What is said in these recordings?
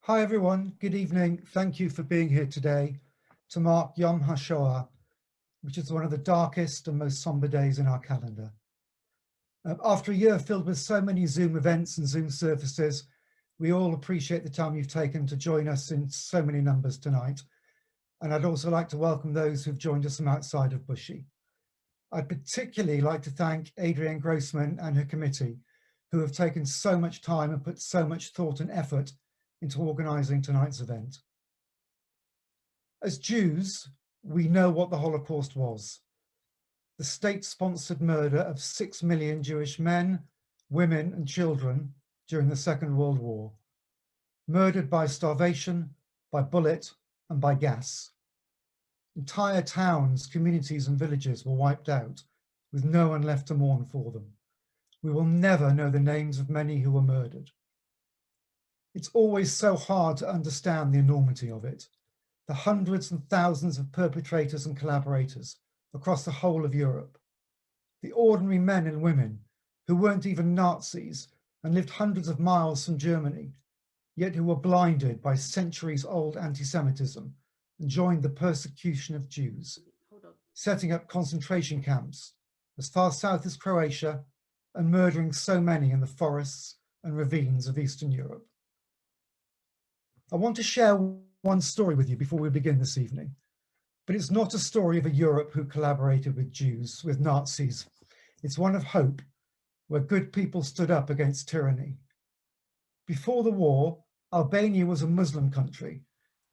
Hi everyone, good evening. Thank you for being here today to mark Yom Hashoah, which is one of the darkest and most somber days in our calendar. After a year filled with so many Zoom events and Zoom services, we all appreciate the time you've taken to join us in so many numbers tonight. And I'd also like to welcome those who've joined us from outside of Bushey. I'd particularly like to thank Adrienne Grossman and her committee, who have taken so much time and put so much thought and effort into organising tonight's event. As Jews, we know what the Holocaust was. The state-sponsored murder of 6 million Jewish men, women and children during the Second World War, murdered by starvation, by bullet and by gas. Entire towns, communities and villages were wiped out with no one left to mourn for them. We will never know the names of many who were murdered. It's always so hard to understand the enormity of it, the hundreds and thousands of perpetrators and collaborators across the whole of Europe, the ordinary men and women who weren't even Nazis and lived hundreds of miles from Germany, yet who were blinded by centuries-old anti-Semitism and joined the persecution of Jews, setting up concentration camps as far south as Croatia and murdering so many in the forests and ravines of Eastern Europe. I want to share one story with you before we begin this evening, but it's not a story of a Europe who collaborated with Jews, with Nazis. It's one of hope, where good people stood up against tyranny. Before the war, Albania was a Muslim country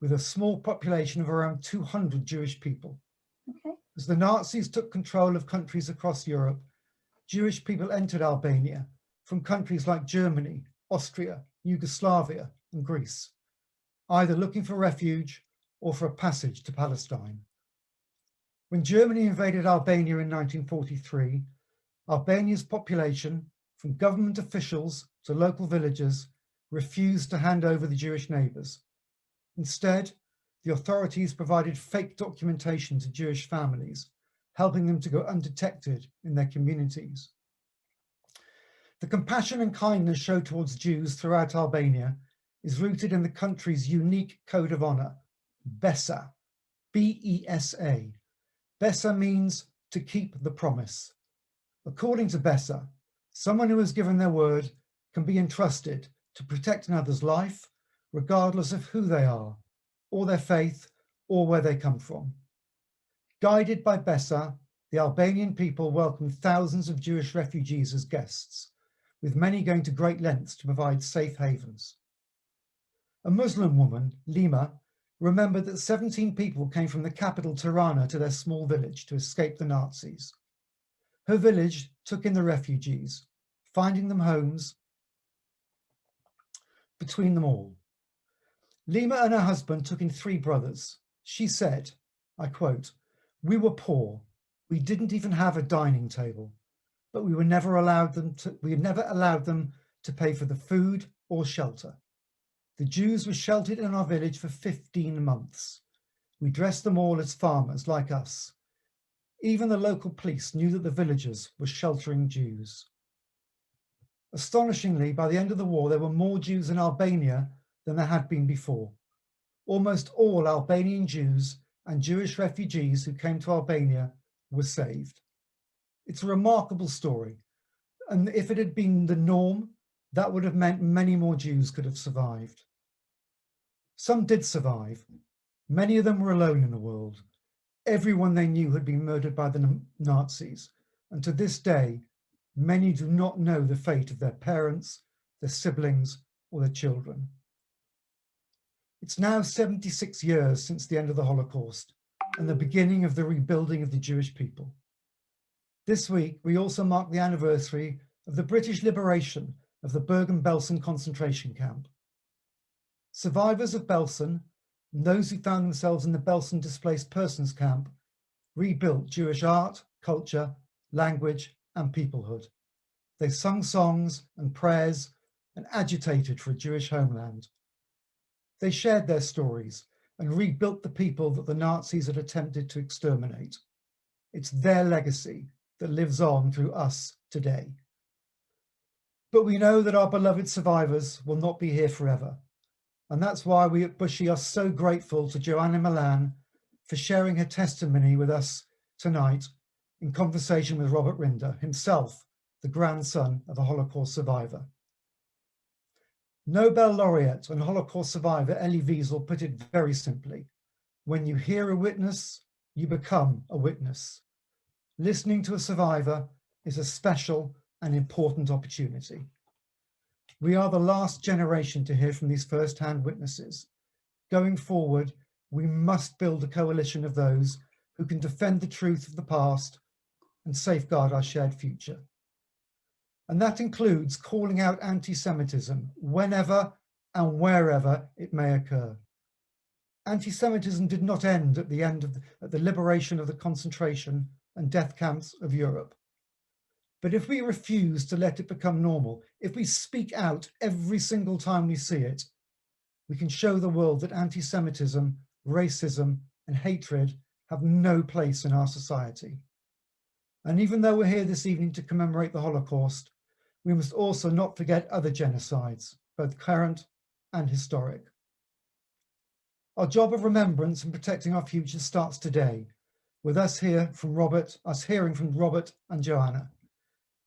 with a small population of around 200 Jewish people. Okay. As the Nazis took control of countries across Europe, Jewish people entered Albania from countries like Germany, Austria, Yugoslavia, and Greece, either looking for refuge or for a passage to Palestine. When Germany invaded Albania in 1943, Albania's population, from government officials to local villagers, refused to hand over the Jewish neighbours. Instead, the authorities provided fake documentation to Jewish families, helping them to go undetected in their communities. The compassion and kindness shown towards Jews throughout Albania is rooted in the country's unique code of honor, BESA, B-E-S-A. BESA means to keep the promise. According to BESA, someone who has given their word can be entrusted to protect another's life, regardless of who they are, or their faith, or where they come from. Guided by BESA, the Albanian people welcomed thousands of Jewish refugees as guests, with many going to great lengths to provide safe havens. A Muslim woman, Lima, remembered that 17 people came from the capital Tirana to their small village to escape the Nazis. Her village took in the refugees, finding them homes between them all. Lima and her husband took in 3 brothers. She said, I quote, "We were poor. We didn't even have a dining table, but we never allowed them to pay for the food or shelter. The Jews were sheltered in our village for 15 months. We dressed them all as farmers like us. Even the local police knew that the villagers were sheltering Jews." Astonishingly, by the end of the war, there were more Jews in Albania than there had been before. Almost all Albanian Jews and Jewish refugees who came to Albania were saved. It's a remarkable story, and if it had been the norm, that would have meant many more Jews could have survived. Some did survive. Many of them were alone in the world. Everyone they knew had been murdered by the Nazis, and to this day, many do not know the fate of their parents, their siblings, or their children. It's now 76 years since the end of the Holocaust and the beginning of the rebuilding of the Jewish people. This week, we also mark the anniversary of the British liberation of the Bergen-Belsen concentration camp. Survivors of Belsen and those who found themselves in the Belsen displaced persons camp rebuilt Jewish art, culture, language, and peoplehood. They sung songs and prayers and agitated for a Jewish homeland. They shared their stories and rebuilt the people that the Nazis had attempted to exterminate. It's their legacy that lives on through us today. But we know that our beloved survivors will not be here forever. And that's why we at Bushy are so grateful to Joanna Milan for sharing her testimony with us tonight in conversation with Robert Rinder, himself the grandson of a Holocaust survivor. Nobel laureate and Holocaust survivor Elie Wiesel put it very simply: when you hear a witness, you become a witness. Listening to a survivor is a special and important opportunity. We are the last generation to hear from these first-hand witnesses. Going forward, we must build a coalition of those who can defend the truth of the past and safeguard our shared future. And that includes calling out anti-Semitism whenever and wherever it may occur. Anti-Semitism did not end at the liberation of the concentration and death camps of Europe. But if we refuse to let it become normal, if we speak out every single time we see it, we can show the world that anti-Semitism, racism, and hatred have no place in our society. And even though we're here this evening to commemorate the Holocaust, we must also not forget other genocides, both current and historic. Our job of remembrance and protecting our future starts today, with us hearing from Robert and Joanna.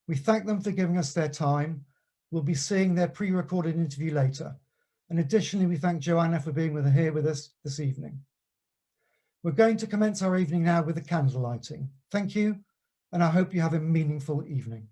We thank them for giving us their time. We'll be seeing their pre-recorded interview later. And additionally, we thank Joanna for being here with us this evening. We're going to commence our evening now with the candle lighting. Thank you, and I hope you have a meaningful evening.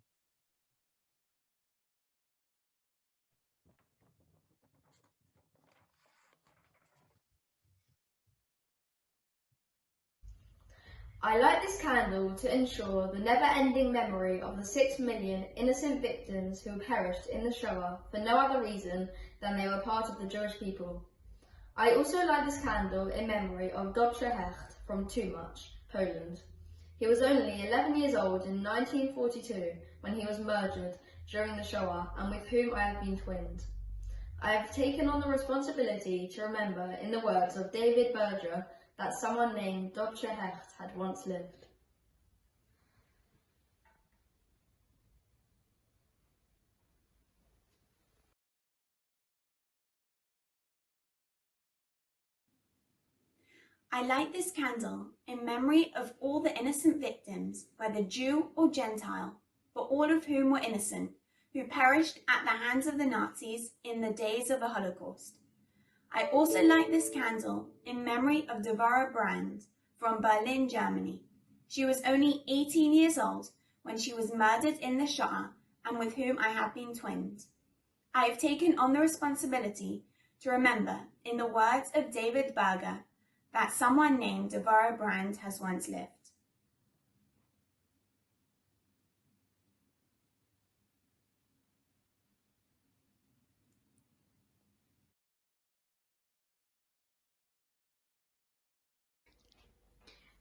I light this candle to ensure the never-ending memory of the 6 million innocent victims who perished in the Shoah for no other reason than they were part of the Jewish people. I also light this candle in memory of Dr. Hecht from Tłumacz, Poland. He was only 11 years old in 1942 when he was murdered during the Shoah, and with whom I have been twinned. I have taken on the responsibility to remember, in the words of David Berger, that someone named Dr. Hecht had once lived. I light this candle in memory of all the innocent victims, whether Jew or Gentile, but all of whom were innocent, who perished at the hands of the Nazis in the days of the Holocaust. I also light this candle in memory of Deborah Brand from Berlin, Germany. She was only 18 years old when she was murdered in the Shoah, and with whom I have been twinned. I have taken on the responsibility to remember, in the words of David Berger, that someone named Deborah Brand has once lived.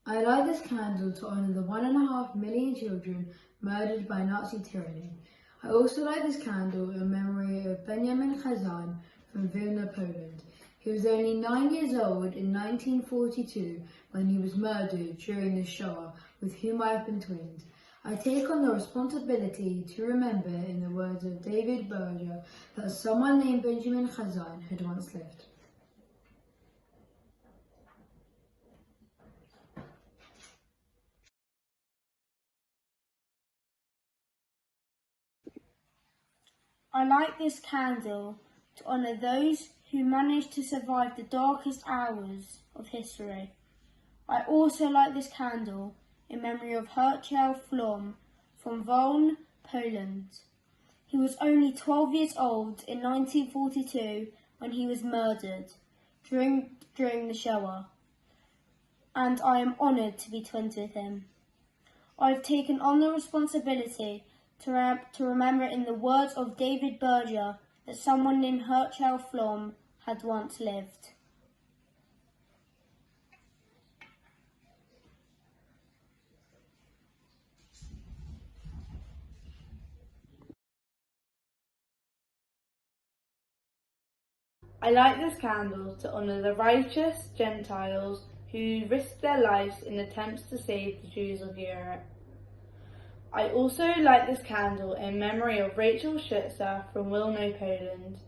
I light this candle to honour the 1.5 million children murdered by Nazi tyranny. I also light this candle in memory of Benjamin Chazan from Vilna, Poland. He was only 9 years old in 1942 when he was murdered during the Shoah, with whom I have been twinned. I take on the responsibility to remember, in the words of David Berger, that someone named Benjamin Chazan had once lived. I light this candle to honour those who managed to survive the darkest hours of history. I also light this candle in memory of Herchel Flom from Wolin, Poland. He was only 12 years old in 1942 when he was murdered during the Shoah, and I am honoured to be twins with him. I have taken on the responsibility to remember, in the words of David Berger, that someone named Herchel Flom had once lived. I light this candle to honour the righteous Gentiles who risked their lives in attempts to save the Jews of Europe. I also light this candle in memory of Rachel Schutzer from Wilno, Poland.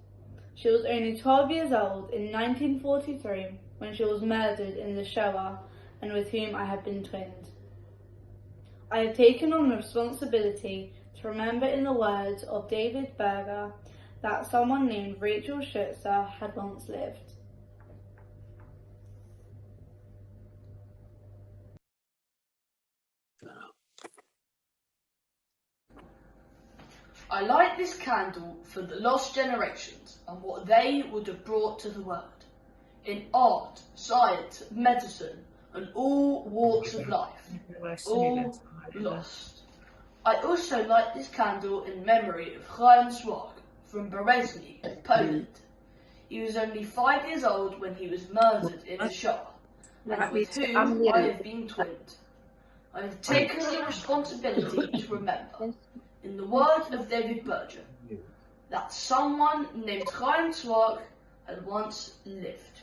She was only 12 years old in 1943 when she was murdered in the Shoah, and with whom I have been twinned. I have taken on the responsibility to remember, in the words of David Berger, that someone named Rachel Schutzer had once lived. I light this candle for the lost generations and what they would have brought to the world, in art, science, medicine, and all walks of life, all lost. I also light this candle in memory of Chaim Swag from Berezny, Poland. He was only 5 years old when he was murdered in a Shoah, and with whom I have been twinned. I have taken the responsibility to remember, in the words of David Berger, that someone named Chaim Swag had once lived.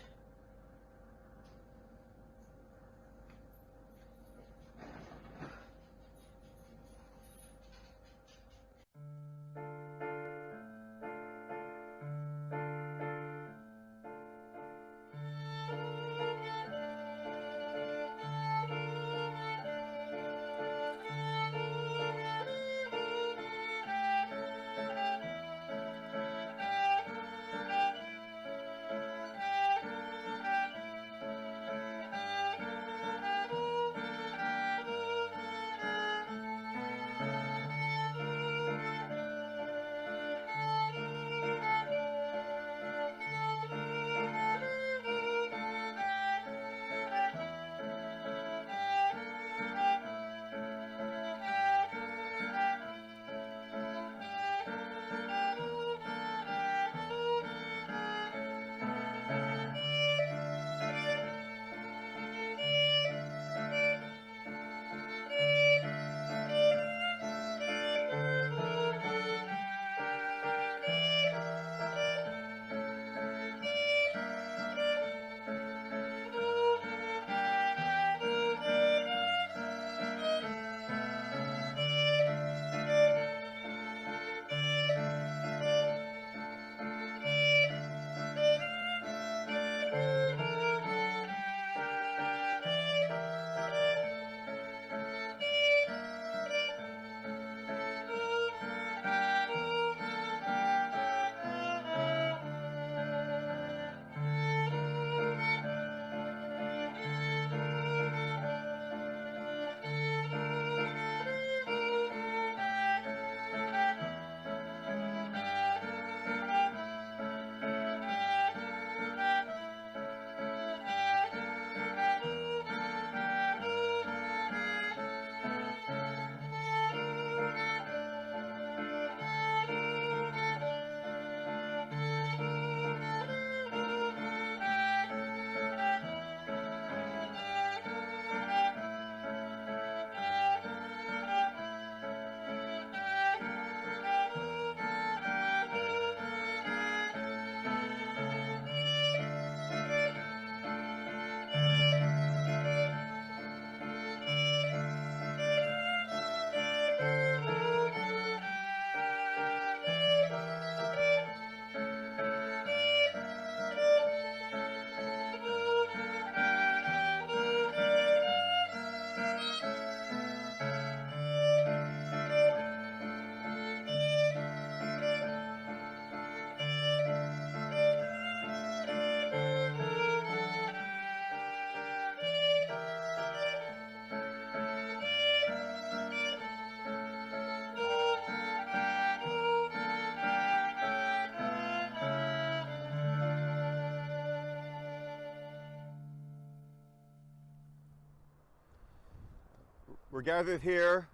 We're gathered here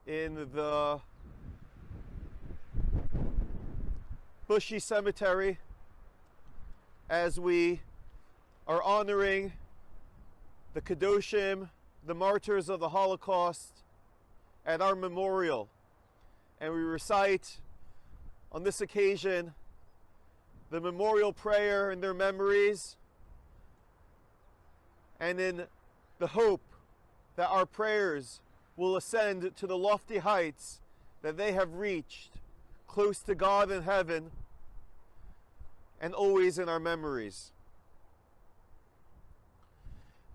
in the Bushy Cemetery as we are honoring the Kedoshim, the martyrs of the Holocaust, at our memorial. And we recite on this occasion the memorial prayer in their memories, and in the hope that our prayers will ascend to the lofty heights that they have reached, close to God in heaven. and always in our memories.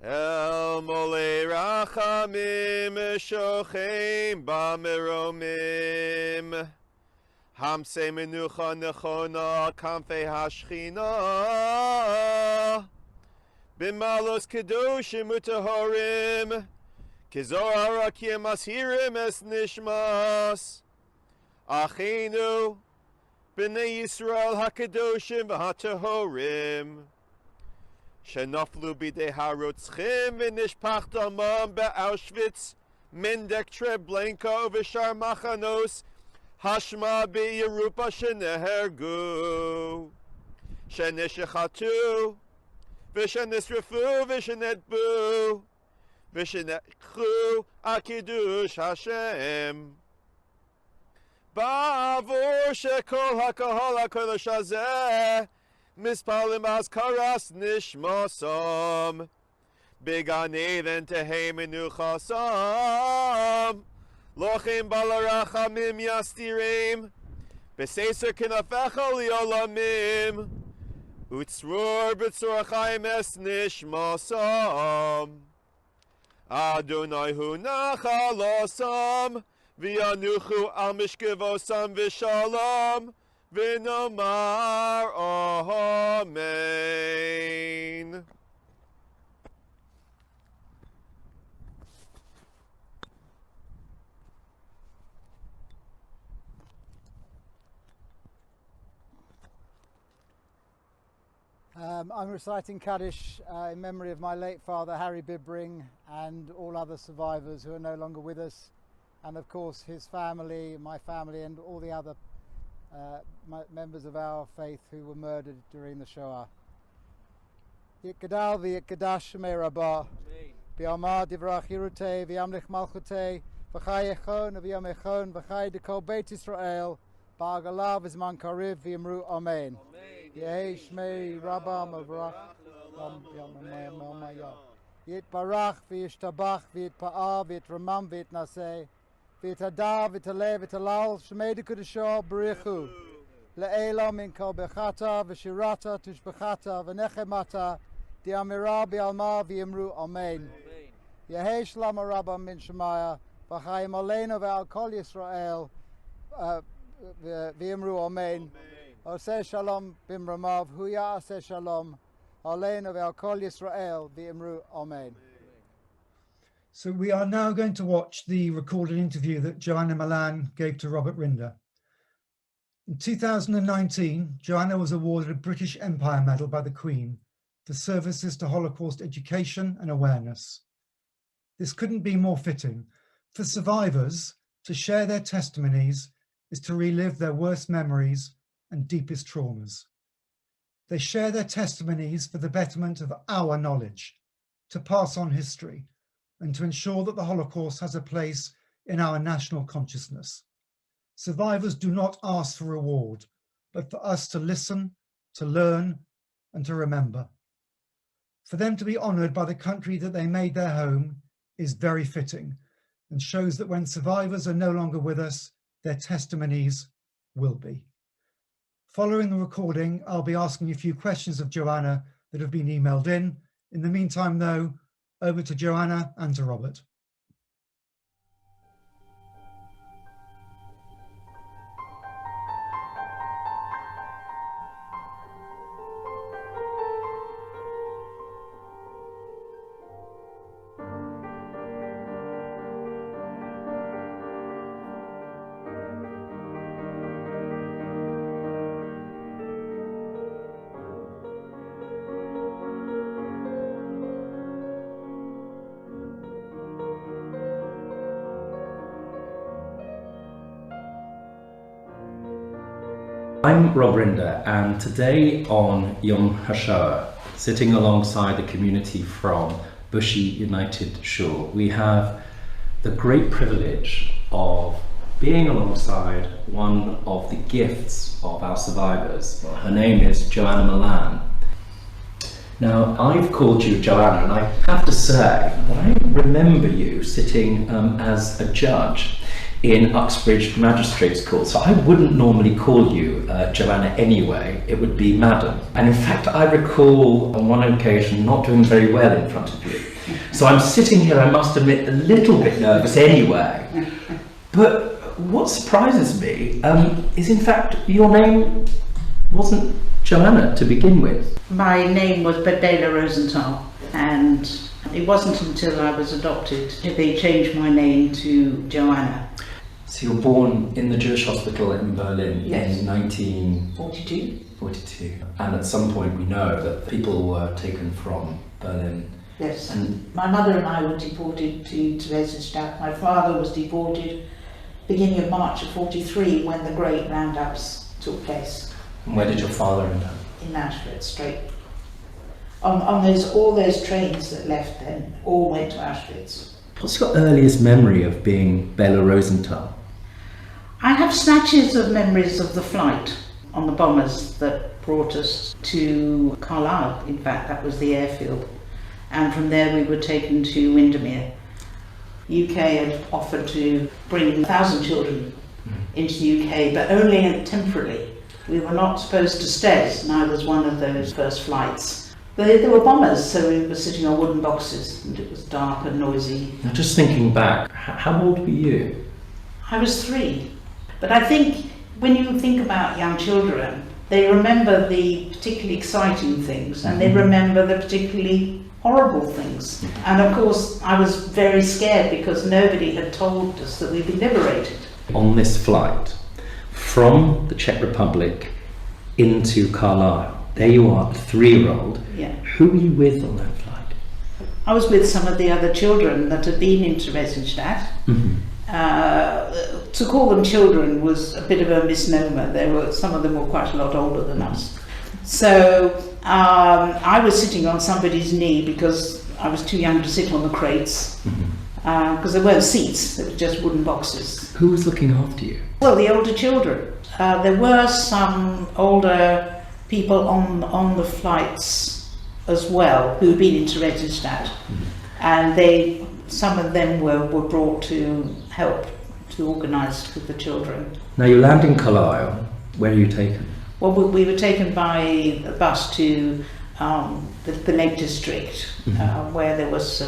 El mole rachamim shochem b'meromim hamse menucha nechona kamfei hashchina b'malos kedoshim utahorim kizor harakim ashirim es nishmas achinu b'nei Yisrael hakadoshim v'hatahorim Shenaflu bidei harotzchim v'nishpach damam be'Auschwitz Mendek Treblinka v'shar machanos Hashma be'Yerupa shenehergu Sheneshechatu v'shenesrefu v'shenetbu v'shenekchu akidush Hashem Ba'avur shekol hakahal hakodesh hazeh Mispalim Azkaras Nishmasam Began Eden Tehe Menuchasam Lochim Balarachamim Yastirim Beseser Kinafecha Liolamim Utzror B'tzor Chaim Es Nishmasam Adonai Hu Nachalosam V'yanuchu Al Mishkevosam V'shalom V'nomar Amen. I'm reciting Kaddish in memory of my late father Harry Bibbring and all other survivors who are no longer with us, and of course his family, my family, and all the other members of our faith who were murdered during the Shoah. Yitgadal v'yitgadash shemei Rabbah v'yamar divrach yirutei v'yamlich malchutei v'chai echon v'yam echon v'chai dekol Beit Yisrael ba'agalav v'zman kariv v'yamru Amen. Yehi shmei Rabbah mavrach yitbarach v'yishtabach v'yitpa'ah v'yitramam v'yitnaseh V'yitadav v'yitalev v'yitalal shmei dekudesho b'richu le'ela min kol bechata v'shirata tushbechata v'nechemata di'amira bi'alma v'yimru Amen. Yehei shlama Rabbah min Shemaya v'chayim aleinu ve'al kol Yisrael v'yimru Amen. Oseh shalom b'mramav huya aseh shalom aleinu ve'al kol Yisrael v'yimru Amen. So we are now going to watch the recorded interview that Joanna Milan gave to Robert Rinder. In 2019, Joanna was awarded a British Empire Medal by the Queen for services to Holocaust education and awareness. This couldn't be more fitting. For survivors, to share their testimonies is to relive their worst memories and deepest traumas. They share their testimonies for the betterment of our knowledge, to pass on history, and to ensure that the Holocaust has a place in our national consciousness. Survivors do not ask for reward, but for us to listen, to learn, and to remember. For them to be honoured by the country that they made their home is very fitting, and shows that when survivors are no longer with us, their testimonies will be. Following the recording, I'll be asking a few questions of Joanna that have been emailed in. In the meantime, though, over to Joanna and to Robert. I'm Rob Rinder, and today on Yom Hashoah, sitting alongside the community from Bushy United Shul, we have the great privilege of being alongside one of the gifts of our survivors. Her name is Joanna Milan. Now, I've called you Joanna, and I have to say, I remember you sitting as a judge in Uxbridge Magistrates Court. So I wouldn't normally call you Joanna anyway, it would be Madam. And in fact, I recall on one occasion not doing very well in front of you. So I'm sitting here, I must admit, a little bit nervous anyway. But what surprises me is in fact your name wasn't Joanna to begin with. My name was Bedela Rosenthal, and it wasn't until I was adopted that they changed my name to Joanna. So you're born in the Jewish hospital in Berlin Yes. in 1942. And at some point we know that people were taken from Berlin. Yes, And my mother and I were deported to Theresienstadt. My father was deported beginning of March of 43 when the great roundups took place where did your father end up? in Auschwitz, straight. All those trains that left then all went to Auschwitz. What's your earliest memory of being Bela Rosenthal? I have snatches of memories of the flight on the bombers that brought us to Carlisle. In fact, that was the airfield. And from there we were taken to Windermere. UK had offered to bring 1,000 children into the UK, but only temporarily. We were not supposed to stay, and I was one of those first flights. But there were bombers, so we were sitting on wooden boxes, and it was dark and noisy. Now just thinking back, how old were you? I was 3. But I think when you think about young children, they remember the particularly exciting things, and they remember the particularly horrible things. And of course, I was very scared because nobody had told us that we'd be liberated. On this flight from the Czech Republic into Carlisle, there you are, a 3-year-old. Yeah. Who were you with on that flight? I was with some of the other children that had been in Theresienstadt. To call them children was a bit of a misnomer. Some of them were quite a lot older than us. So I was sitting on somebody's knee because I was too young to sit on the crates, because there weren't seats, there were just wooden boxes. Who was looking after you? Well, the older children. There were some older people on the flights as well who'd been in Theresienstadt, and some of them were brought to help to organise with the children. Now you land in Carlisle. Where are you taken? Well, we were taken by a bus to the Lake District, where there was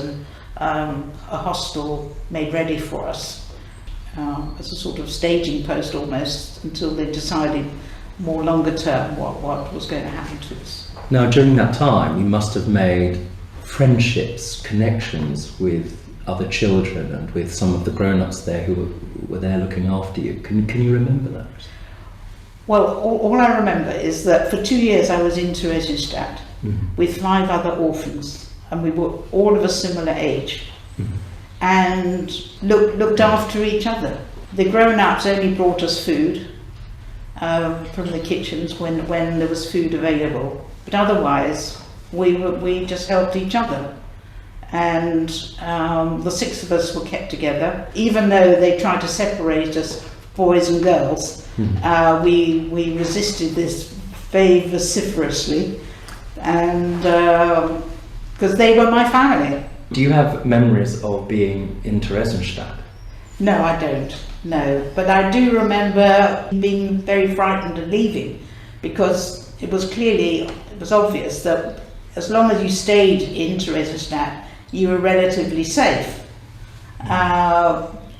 a hostel made ready for us as a sort of staging post almost, until they decided more longer term what was going to happen to us. Now during that time you must have made friendships, connections with other children and with some of the grown-ups there who were there looking after you. Can you remember that? Well, all I remember is that for 2 years I was in Theresienstadt with 5 other orphans, and we were all of a similar age, and looked after each other. The grown-ups only brought us food from the kitchens when there was food available, but otherwise we just helped each other. And the 6 of us were kept together, even though they tried to separate us, boys and girls. We resisted this very vociferously, and because they were my family. Do you have memories of being in Theresienstadt? No, I don't. No, but I do remember being very frightened and leaving, because it was obvious that as long as you stayed in Theresienstadt, you were relatively safe.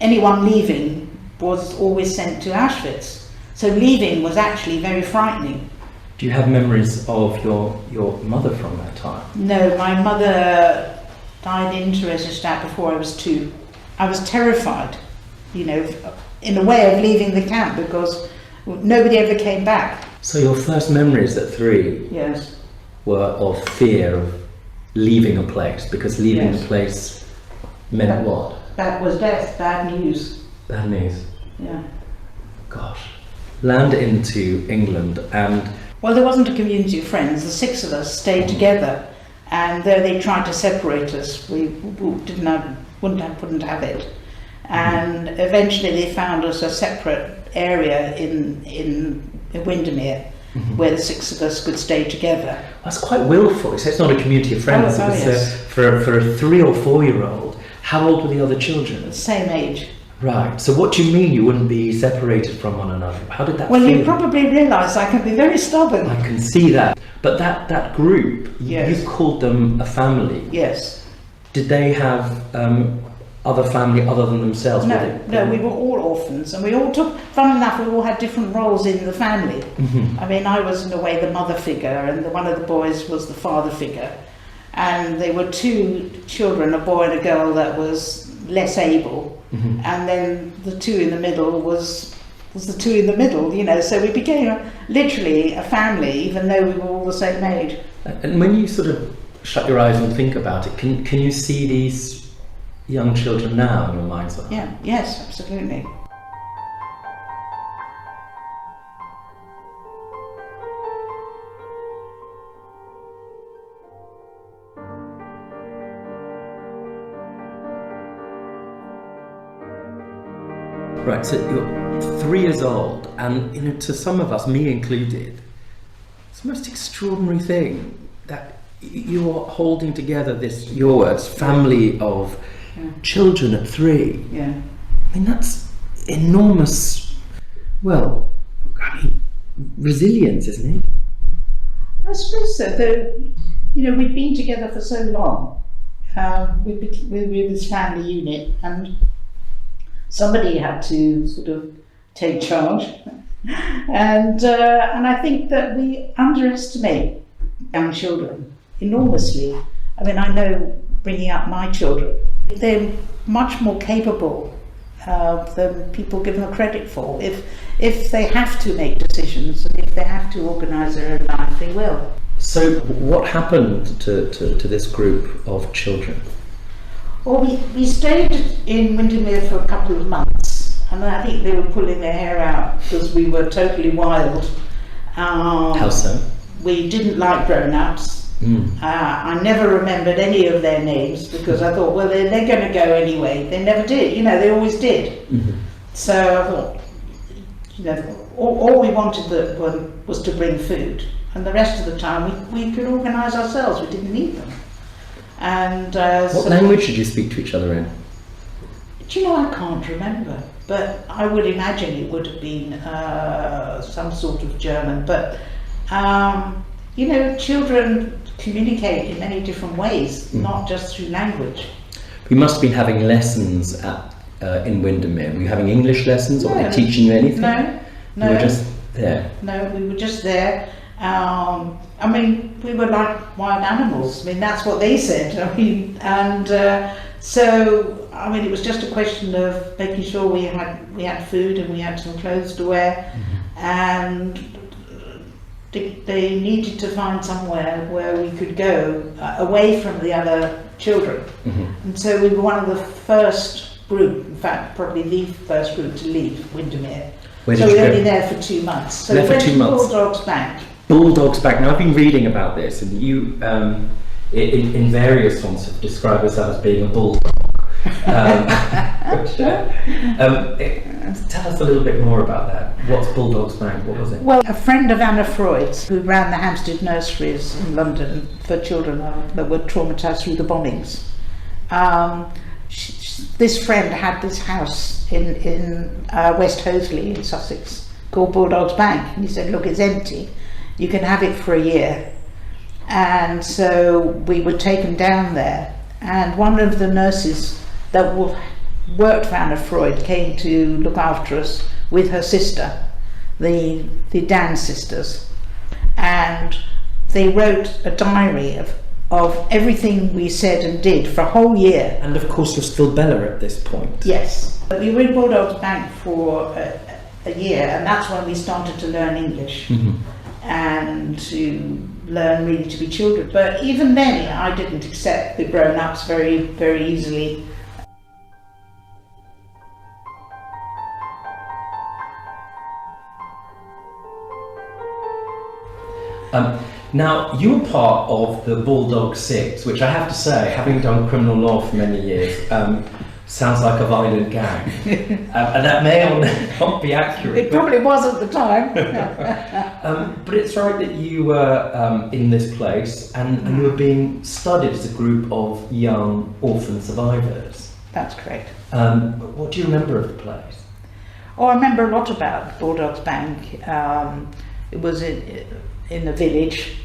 Anyone leaving was always sent to Auschwitz, so leaving was actually very frightening. Do you have memories of your mother from that time? No, my mother died in Theresienstadt before I was 2. I was terrified, in a way of leaving the camp, because nobody ever came back. So your first memories at 3 Yes. were of fear of leaving a place, because leaving a place meant what? That was death, bad news. Bad news. Yeah. Gosh. Land into England and... Well, there wasn't a community of friends. The 6 of us stayed together, and though they tried to separate us, we wouldn't have it. And eventually they found us a separate area in Windermere, where the 6 of us could stay together. That's quite willful. So it's not a community of friends. Oh, It was, yes. for a 3 or 4 year old. How old were the other children? The same age. Right. So what do you mean you wouldn't be separated from one another? How did that Well, feel? you probably realise I can be very stubborn. I can see that. But that group, Yes. you called them a family. Yes. Did they have other family other than themselves? No, we were all orphans, and we all took, fun enough, we all had different roles in the family. Mhm. I mean, I was in a way the mother figure, and one of the boys was the father figure. And there were two children, a boy and a girl, that was less able. Mhm. And then the two in the middle was the two in the middle, you know, so we became literally a family, even though we were all the same age. And when you sort of shut your eyes and think about it, can you see these young children now in your mind's eye? Yeah, yes, absolutely. Right, so you're 3 years old, and you know, to some of us, me included, it's the most extraordinary thing that you're holding together this, your words, family of children at 3. Yeah. I mean, that's enormous, well, I mean, resilience, isn't it? I suppose so, though, you know, we've been together for so long with this family unit, and somebody had to sort of take charge. And I think that we underestimate young children enormously. I mean, I know bringing up my children, they're much more capable than people give them credit for. If they have to make decisions and if they have to organise their own life, they will. So what happened to this group of children? Well, we stayed in Windermere for a couple of months, and I think they were pulling their hair out because we were totally wild. How so? We didn't like grown-ups. I never remembered any of their names because I thought, well, they're going to go anyway. They never did, you know, they always did. Mm-hmm. So I thought, you know, all we wanted was to bring food, and the rest of the time we could organise ourselves, we didn't need them. And what language did you speak to each other in? Do you know, I can't remember, but I would imagine it would have been some sort of German. But you know, children communicate in many different ways, not just through language. You must have been having lessons at in Windermere. Were you having English lessons, or were they teaching you anything? No. You were just there. No, we were just there. I mean, we were like wild animals. I mean, that's what they said. I mean, and so I mean, it was just a question of making sure we had food and we had some clothes to wear, and they needed to find somewhere where we could go away from the other children. And so we were one of the first group, in fact, probably the first group to leave Windermere. Where So did we you were go? only there for 2 months. So There we for went 2 to months. Bulldogs Bank. Bulldogs Bank. Now I've been reading about this, and you, in various forms, have described yourself as being a bulldog. Tell us a little bit more about that. What's Bulldogs Bank? What was it? Well, a friend of Anna Freud's, who ran the Hampstead nurseries in London for children that were traumatised through the bombings, this friend had this house in West Hoathly in Sussex called Bulldogs Bank, and he said, look, it's empty, you can have it for a year. And so we were taken down there, and one of the nurses that worked for Anna Freud came to look after us with her sister, the Dan sisters, and they wrote a diary of everything we said and did for a whole year. And of course you're still Bella at this point. Yes. We were in Bulldogs Bank for a year, and that's when we started to learn English and to learn really to be children. But even then I didn't accept the grown-ups very, very easily. Now, you were part of the Bulldog Six, which I have to say, having done criminal law for many years, sounds like a violent gang. And that may or may not be accurate. It probably was at the time. But it's right that you were in this place and you were being studied as a group of young orphan survivors. That's correct. What do you remember of the place? Oh, I remember a lot about Bulldogs Bank. It was in a village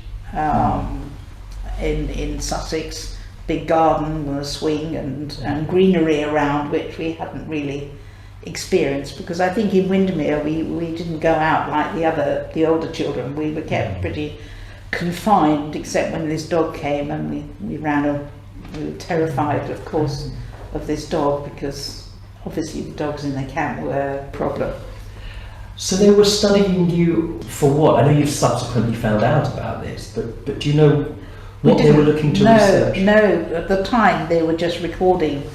in Sussex, big garden and a swing and greenery around, which we hadn't really experienced, because I think in Windermere we didn't go out like the older children. We were kept pretty confined, except when this dog came, and we were terrified, of course, of this dog, because obviously the dogs in the camp were a problem. So they were studying you for what? I know you've subsequently found out about this, but do you know what they were looking to research? No, at the time they were just recording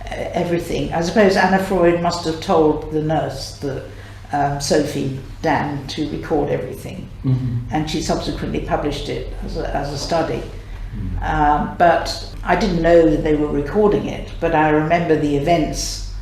everything. I suppose Anna Freud must have told the nurse, Sophie Dan, to record everything, and she subsequently published it as a study. But I didn't know that they were recording it, but I remember the events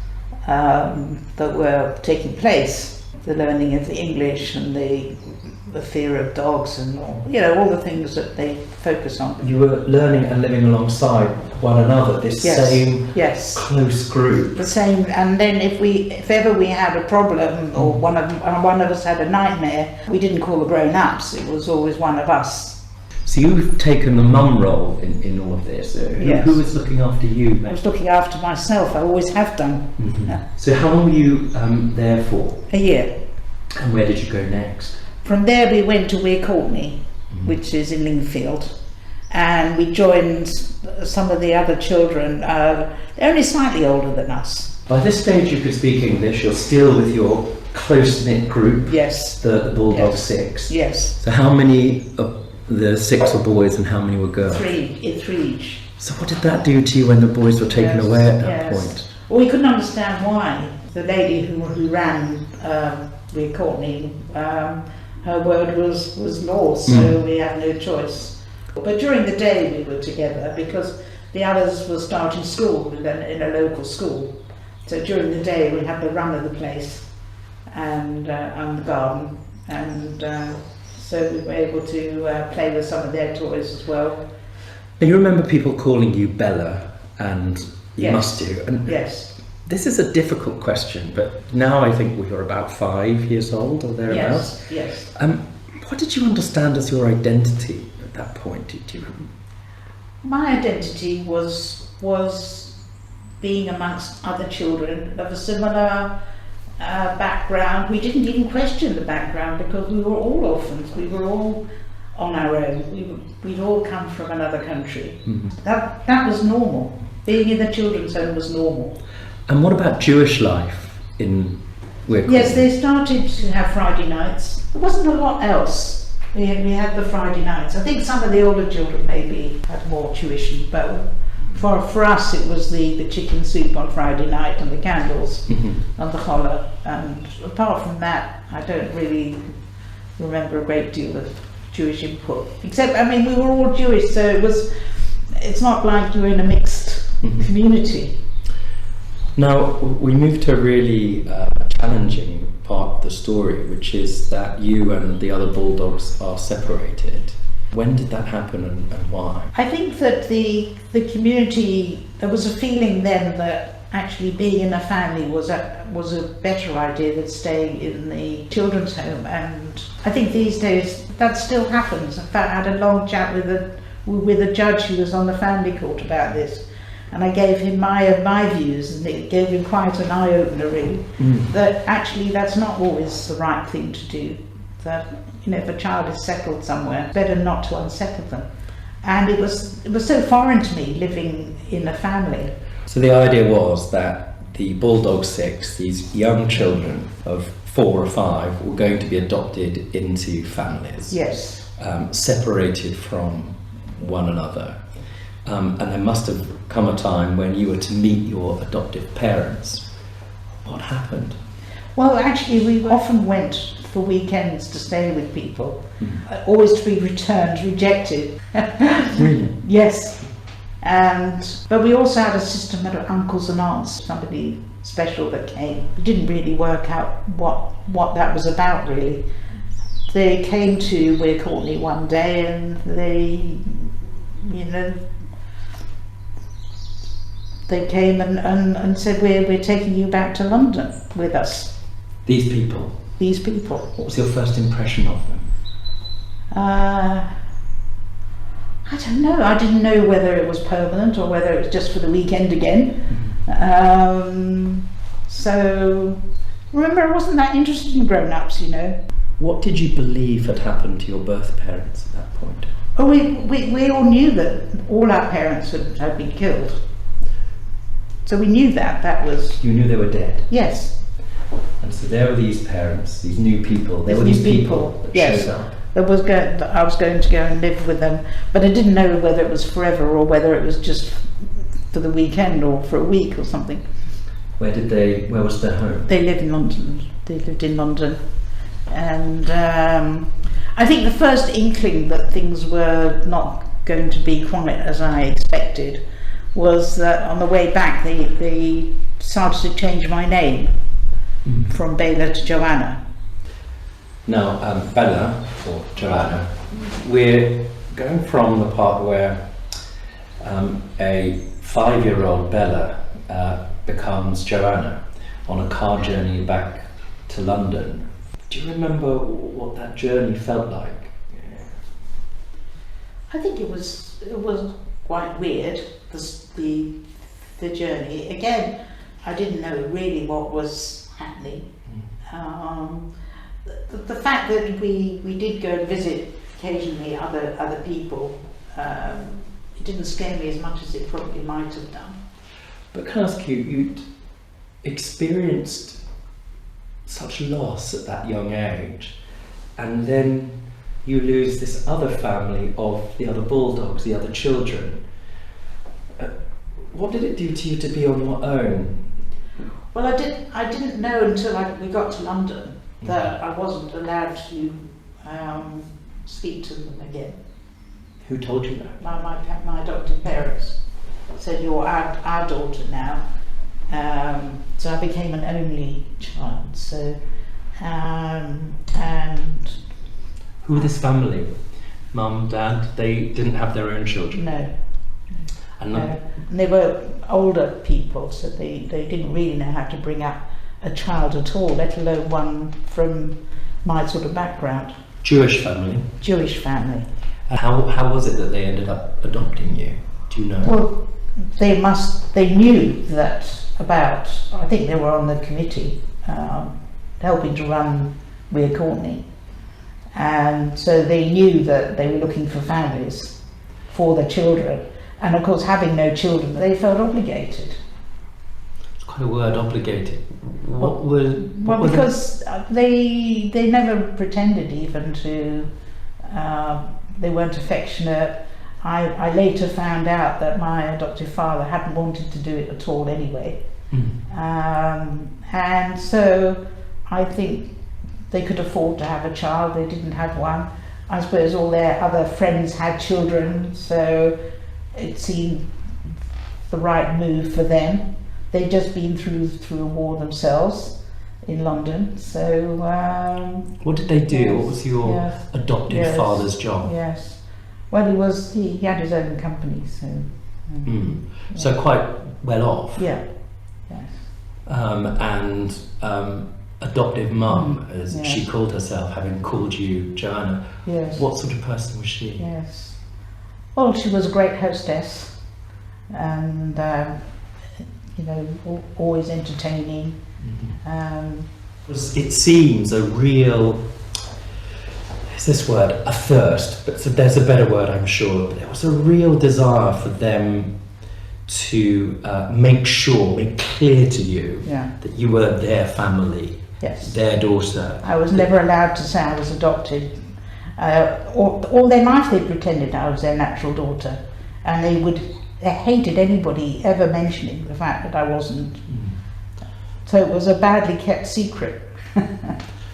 that were taking place, the learning of the English and the fear of dogs and all the things that they focus on. You were learning and living alongside one another, this same close group. The same, and then if ever we had a problem or one of us had a nightmare, we didn't call the grown-ups, it was always one of us. So you've taken the mum role in all of this. Who was looking after you? I was looking after myself, I always have done. Yeah. So how long were you there for? A year. And where did you go next? From there we went to Weir Courtney, which is in Lingfield, and we joined some of the other children. They're only slightly older than us. By this stage you could speak English, you're still with your close-knit group, yes, the Bulldog Six. Yes. So how many of the six were boys and how many were girls? Three each. So what did that do to you when the boys were taken away at that point? Well, we couldn't understand why. The lady who ran Weir Courtney, her word was law, so we had no choice. But during the day we were together because the others were starting school in a local school. So during the day we had the run of the place and the garden, and so we were able to play with some of their toys as well. And you remember people calling you Bella, and you must do. And yes. This is a difficult question, but now I think we were about 5 years old or thereabouts. Yes. What did you understand as your identity at that point? Did you? My identity was being amongst other children of a similar background. We didn't even question the background because we were all orphans. We were all on our own. We'd all come from another country. That was normal. Being in the children's home was normal. And what about Jewish life in Weir Courtney? Yes, they started to have Friday nights. There wasn't a lot else. We had the Friday nights. I think some of the older children maybe had more tuition, but for us it was the chicken soup on Friday night and the candles and the challah. And apart from that, I don't really remember a great deal of Jewish input. Except, I mean, we were all Jewish, so it's not like you're in a mixed community. Now, we move to a really challenging part of the story, which is that you and the other Bulldogs are separated. When did that happen and why? I think that the community, there was a feeling then that actually being in a family was a better idea than staying in the children's home, and I think these days that still happens. In fact, I had a long chat with a judge who was on the family court about this. And I gave him my views, and it gave him quite an eye-opener, really, that actually that's not always the right thing to do. That, if a child is settled somewhere, it's better not to unsettle them. And it was so foreign to me, living in a family. So the idea was that the Bulldog Six, these young children of 4 or 5, were going to be adopted into families. Yes. Separated from one another. And there must have come a time when you were to meet your adoptive parents. What happened? Well, actually, we often went for weekends to stay with people, always to be returned, rejected. Really? Yes. But we also had a system of uncles and aunts, somebody special that came. We didn't really work out what that was about, really. They came to Weir Courtney one day, and they they came and said, we're taking you back to London with us. These people? These people. What was your first impression of them? I don't know. I didn't know whether it was permanent or whether it was just for the weekend again. So, remember, I wasn't that interested in grown-ups, you know. What did you believe had happened to your birth parents at that point? Oh, we all knew that all our parents had been killed. So we knew that was... You knew they were dead? Yes. And so there were these parents, these new people. There were these people that yes. showed up. I was going to go and live with them, but I didn't know whether it was forever or whether it was just for the weekend or for a week or something. Where was their home? They lived in London. They lived in London. And I think the first inkling that things were not going to be quite as I expected was that on the way back they started to change my name from Bela to Joanna. Now, Bella, or Joanna, we're going from the part where a 5-year-old Bella becomes Joanna on a car journey back to London. Do you remember what that journey felt like? I think it was quite weird, the journey. Again, I didn't know really what was happening. The fact that we did go and visit occasionally other people, it didn't scare me as much as it probably might have done. But can I ask you, you'd experienced such loss at that young age, and then you lose this other family of the other bulldogs, the other children. What did it do to you to be on your own? Well, I didn't know until we got to London that I wasn't allowed to speak to them again. Who told you that? My adoptive parents said, "You're our daughter now." So I became an only child. So, and who were this family? Mum, Dad? They didn't have their own children. No. And And they were older people, so they didn't really know how to bring up a child at all, let alone one from my sort of background. Jewish family? Jewish family. How was it that they ended up adopting you? Do you know? Well, they knew that about, I think they were on the committee helping to run Weir Courtney, and so they knew that they were looking for families for their children, and of course having no children they felt obligated. It's quite a word, obligated. Because they never pretended even to, they weren't affectionate. I later found out that my adoptive father hadn't wanted to do it at all anyway. And so I think they could afford to have a child, they didn't have one. I suppose all their other friends had children, so it seemed the right move for them. They'd just been through a war themselves in London, so... what did they do? Yes, what was your adopted father's job? Yes. Well, he had his own company, so... So quite well off? Yeah, yes. And adoptive mum, as she called herself, having called you Joanna. Yes. What sort of person was she? Yes. Well, she was a great hostess, and you know, always entertaining. It seems a real, is this word, a thirst, but there's a better word I'm sure, but there was a real desire for them to make clear to you that you were their family, their daughter. I was never allowed to say I was adopted. All their life they pretended I was their natural daughter, and they hated anybody ever mentioning the fact that I wasn't. So it was a badly kept secret.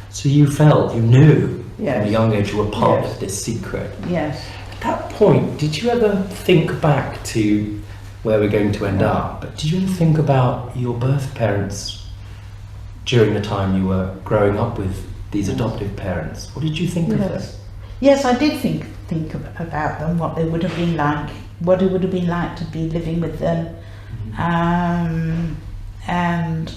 So you knew from Yes. a young age you were part Yes. of this secret. Yes. At that point, did you ever think back to where we're going to end up, but did you ever think about your birth parents during the time you were growing up with these adoptive parents? What did you think of them? Yes, I did think about them, what they would have been like, what it would have been like to be living with them, And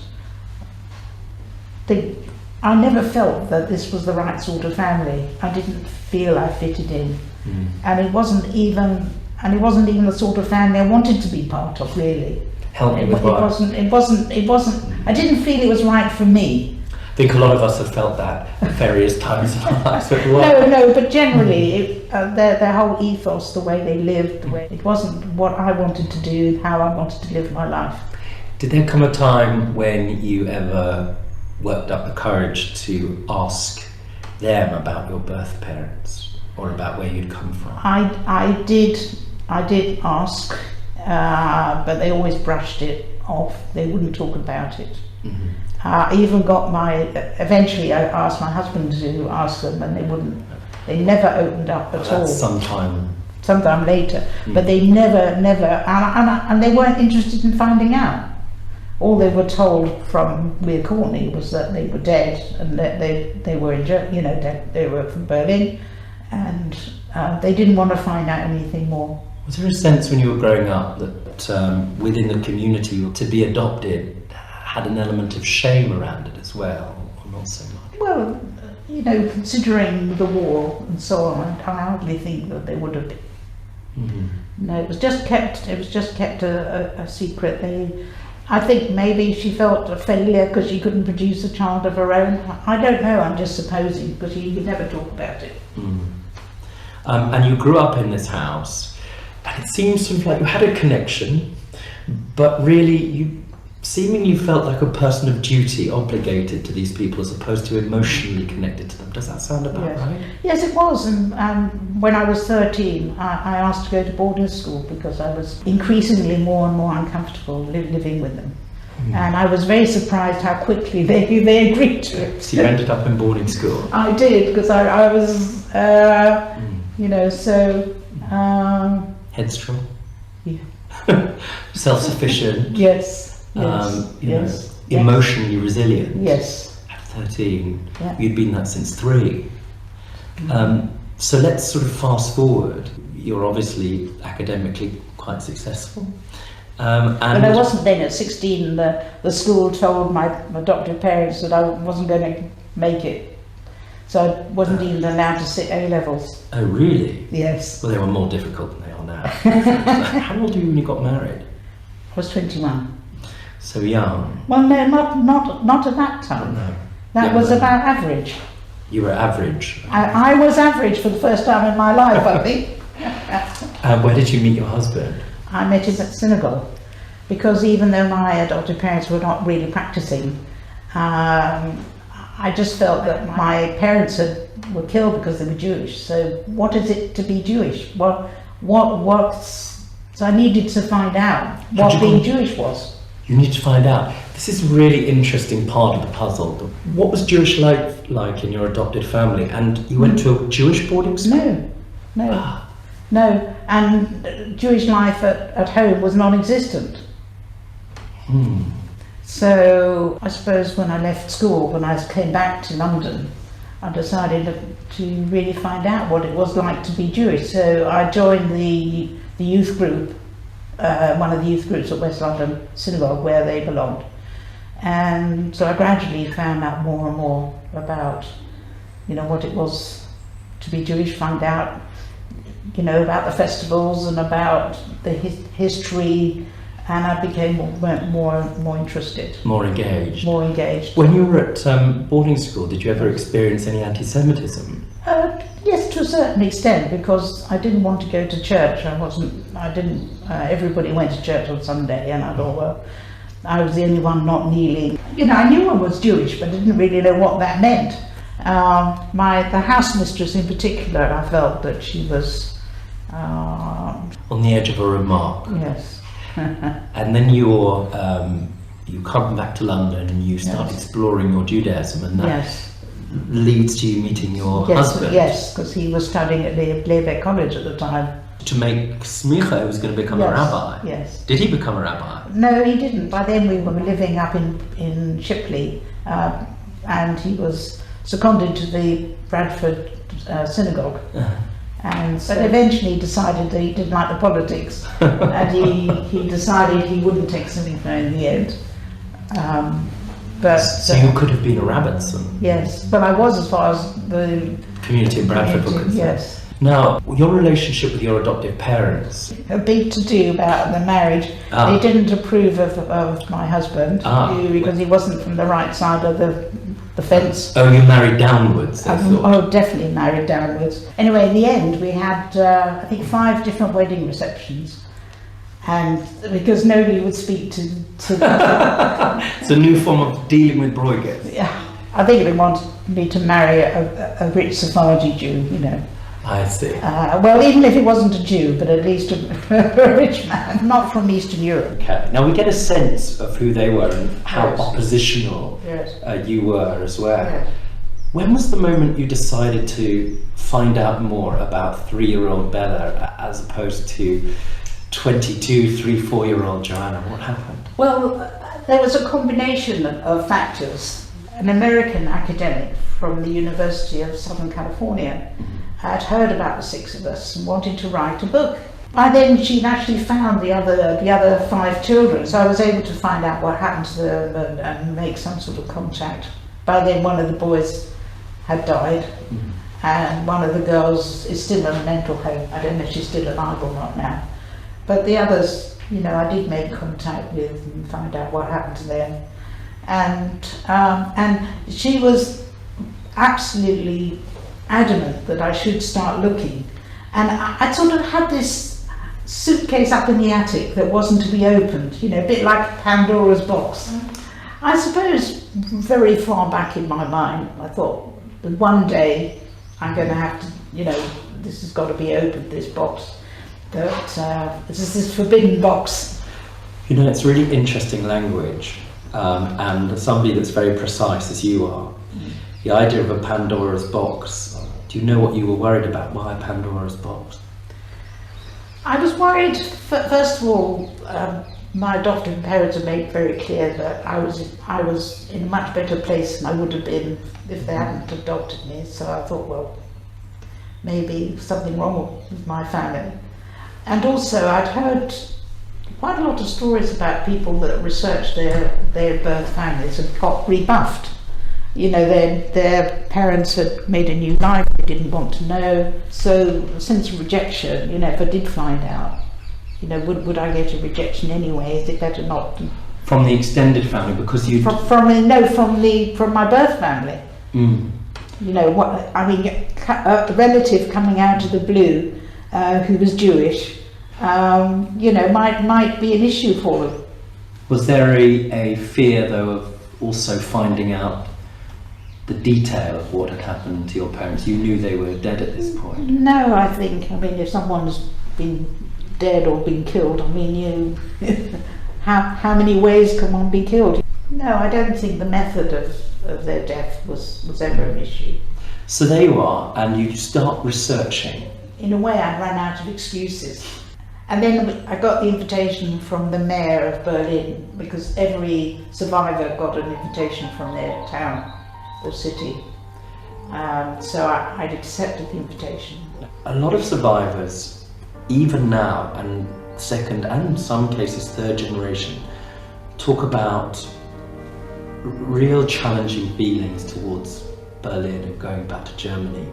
I never felt that this was the right sort of family. I didn't feel I fitted in, and it wasn't even the sort of family I wanted to be part of, really. Help me with It what? wasn't. I didn't feel it was right for me. I think a lot of us have felt that at various times in our lives. But what? No, but generally, their whole ethos, the way they lived, it wasn't what I wanted to do, how I wanted to live my life. Did there come a time when you ever worked up the courage to ask them about your birth parents or about where you'd come from? I did ask, but they always brushed it off. They wouldn't talk about it. I even got eventually I asked my husband to ask them, and they never opened up at all. Sometime later, but they never, and they weren't interested in finding out. All they were told from Weir Courtney was that they were dead, and that they were they were from Berlin, and they didn't want to find out anything more. Was there a sense when you were growing up that within the community to be adopted had an element of shame around it as well, or not so much? Well, considering the war and so on, I hardly think that they would have been. No, it was just kept a secret. I think maybe she felt a failure because she couldn't produce a child of her own. I don't know, I'm just supposing, because she could never talk about it. And you grew up in this house, and it seems sort of like you had a connection, but really you seemingly felt like a person of duty, obligated to these people as opposed to emotionally connected to them. Does that sound about right? Yes, it was. And when I was 13, I asked to go to boarding school because I was increasingly more and more uncomfortable living with them. And I was very surprised how quickly they agreed to it. So you ended up in boarding school? I did, because I was, headstrong? Yeah. Self-sufficient? Yes. Yes. Emotionally resilient. Yes. At 13, yeah. You'd been that since 3. So let's sort of fast forward. You're obviously academically quite successful. And I wasn't then at 16. The school told my adoptive parents that I wasn't going to make it, so I wasn't even allowed to sit A levels. Oh, really? Yes. Well, they were more difficult than they are now. How old were you when you got married? I was 21. So young. Well, no, not at that time. No. That was about average. You were average. I was average for the first time in my life, I think. Where did you meet your husband? I met him at synagogue, because even though my adoptive parents were not really practicing, I just felt that my parents were killed because they were Jewish. So what is it to be Jewish? So I needed to find out what being Jewish was. You need to find out. This is a really interesting part of the puzzle. What was Jewish life like in your adopted family? And you went to a Jewish boarding school? No. And Jewish life at home was non-existent. So I suppose when I left school, when I came back to London, I decided to really find out what it was like to be Jewish. So I joined the youth group, one of the youth groups at West London Synagogue, where they belonged. And so I gradually found out more and more about, what it was to be Jewish, find out, about the festivals and about the history, and I became more interested. More engaged? More engaged. When you were at boarding school, did you ever experience any anti-Semitism? Yes, to a certain extent, because I didn't want to go to church. Everybody went to church on Sunday, and I thought, well, I was the only one not kneeling. I knew I was Jewish, but I didn't really know what that meant. The house mistress in particular, I felt that she was on the edge of a remark. Yes. And then you come back to London and you start exploring your Judaism, and that leads to you meeting your husband. Yes, because he was studying at Leerbeck College at the time. To make smicha, he was going to become a rabbi. Yes. Did he become a rabbi? No, he didn't. By then we were living up in Shipley, and he was seconded to the Bradford synagogue. But eventually he decided that he didn't like the politics, and he decided he wouldn't take swimming in the end. So you could have been a Robertson. Yes, but I was, as far as the Community in Bradford were concerned. Yes. Now, your relationship with your adoptive parents. A big to-do about the marriage. They didn't approve of my husband because he wasn't from the right side of the fence. Oh, you married downwards, I thought. Oh, definitely married downwards. Anyway, in the end, we had, I think, 5 different wedding receptions. And because nobody would speak to It's a new form of dealing with Bruegel. Yeah, I think they wanted me to marry a rich Sephardi Jew, you know. I see. Well, even if he wasn't a Jew, but at least a rich man, not from Eastern Europe. Okay. Now we get a sense of who they were and how oppositional you were as well. Yes. When was the moment you decided to find out more about 3-year-old Bella as opposed to 22, 3, 4-year-old Joanna? What happened? Well, there was a combination of factors. An American academic from the University of Southern California had heard about the 6 of us and wanted to write a book. By then she'd actually found the other 5 children, so I was able to find out what happened to them and make some sort of contact. By then one of the boys had died, and one of the girls is still in a mental home. I don't know if she's still alive or not now. But the others, you know, I did make contact with and find out what happened to them. And she was absolutely adamant that I should start looking. And I sort of had this suitcase up in the attic that wasn't to be opened, you know, a bit like Pandora's box. I suppose very far back in my mind, I thought that one day I'm going to have to, you know, this has got to be opened, this box. That this is this forbidden box. You know, it's really interesting language, and somebody that's very precise as you are. The idea of a Pandora's box. Do you know what you were worried about? Why Pandora's box? I was worried, first of all, my adoptive parents had made very clear that I was in a much better place than I would have been if they hadn't adopted me. So I thought, well, maybe something wrong with my family. And also I'd heard quite a lot of stories about people that researched their birth families and got rebuffed. You know, their parents had made a new life, they didn't want to know. So a sense of rejection, you know, if I did find out, you know, would I get a rejection anyway? Is it better not? From the extended family, because you... From my birth family. You know, what I mean, a relative coming out of the blue who was Jewish, you know, might be an issue for them. Was there a fear, though, of also finding out the detail of what had happened to your parents? You knew they were dead at this point. No, I mean, if someone's been dead or been killed, I mean, how many ways can one be killed? No, I don't think the method of their death was ever an issue. So there you are, and you start researching. In a way, I ran out of excuses. And then I got the invitation from the mayor of Berlin, because every survivor got an invitation from their town or city. So I'd accepted the invitation. A lot of survivors, even now, and second and in some cases third generation, talk about real challenging feelings towards Berlin and going back to Germany.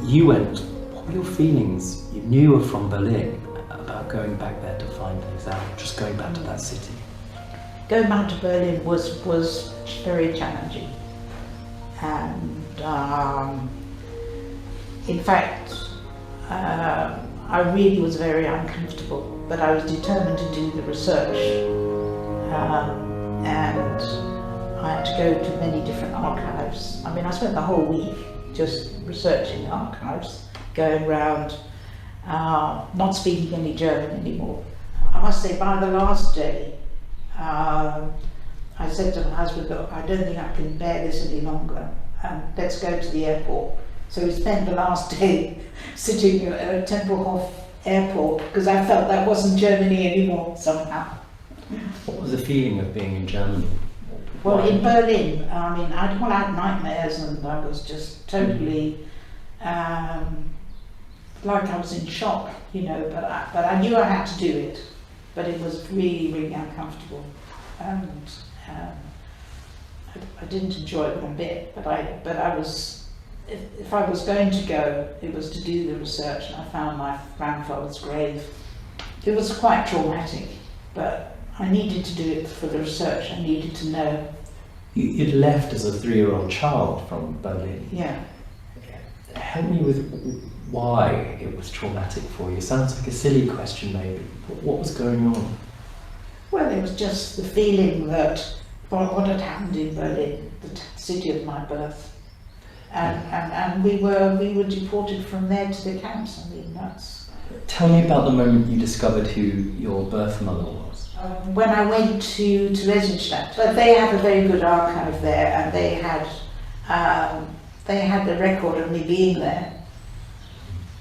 You went, what were your feelings? You knew you were from Berlin, about going back there to find things out, just going back to that city. Going back to Berlin was very challenging. And in fact, I really was very uncomfortable, but I was determined to do the research. And I had to go to many different archives. I mean, I spent the whole week just researching archives, going around, not speaking any German anymore. I must say, by the last day, I said to my husband, look, I don't think I can bear this any longer, let's go to the airport. So we spent the last day sitting at Tempelhof airport, because I felt that wasn't Germany anymore somehow. What was the feeling of being in Germany? Well, in Berlin, I mean, I had nightmares, and I was just totally like I was in shock, you know, but I knew I had to do it. But it was really, really uncomfortable, and I didn't enjoy it one bit. But I was, if I was going to go, it was to do the research. And I found my grandfather's grave. It was quite traumatic, but I needed to do it for the research. I needed to know. You'd left as a 3-year-old child from Berlin. Yeah. Help me with why it was traumatic for you. Sounds like a silly question, maybe. But what was going on? Well, it was just the feeling that what had happened in Berlin, the city of my birth, and we were deported from there to the camps. I mean, that's. Tell me about the moment you discovered who your birth mother was. When I went to Theresienstadt, but they have a very good archive there, and they had the record of me being there.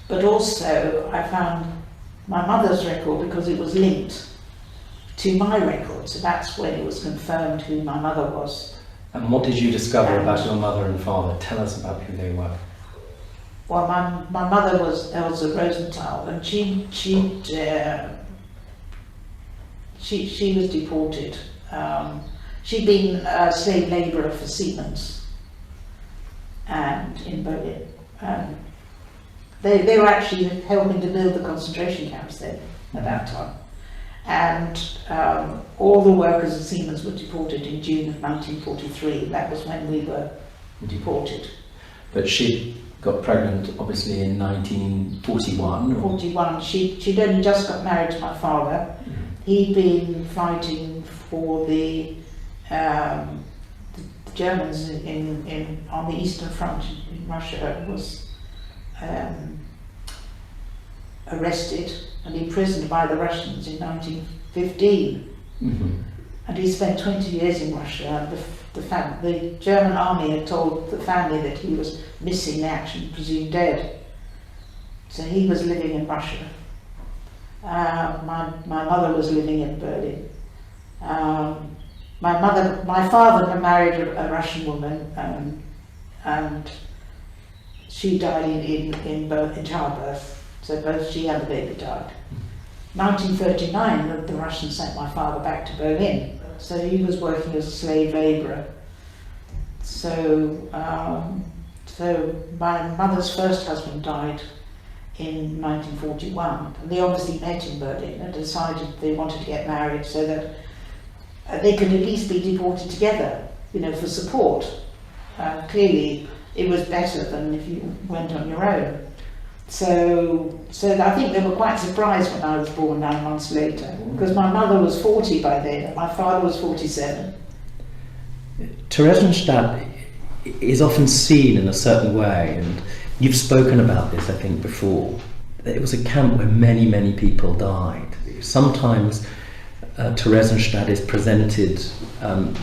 But also, I found my mother's record because it was linked to my record, so that's when it was confirmed who my mother was. And what did you discover about your mother and father? Tell us about who they were. Well, my mother was Elsa Rosenthal, and she was deported. She'd been a slave labourer for Siemens, and in Berlin. They were actually helping to build the concentration camps then at that time. And all the workers at Siemens were deported in June of 1943. That was when we were deported. But she got pregnant, obviously, in 1941. 41. She'd only just got married to my father. He'd been fighting for the Germans on the Eastern Front in Russia. Was arrested and imprisoned by the Russians in 1915. And he spent 20 years in Russia. And the German army had told the family that he was missing in action, presumed dead. So he was living in Russia. My mother was living in Berlin. My father had married a Russian woman, and she died in childbirth. So both she and the baby died. 1939, the Russians sent my father back to Berlin. So he was working as a slave labourer. So my mother's first husband died in 1941. And they obviously met in Berlin and decided they wanted to get married so that they could at least be deported together, you know, for support. Clearly, it was better than if you went on your own. So I think they were quite surprised when I was born 9 months later, because my mother was 40 by then and my father was 47. Theresienstadt is often seen in a certain way, and you've spoken about this, I think, before. It was a camp where many, many people died. Sometimes Theresienstadt is presented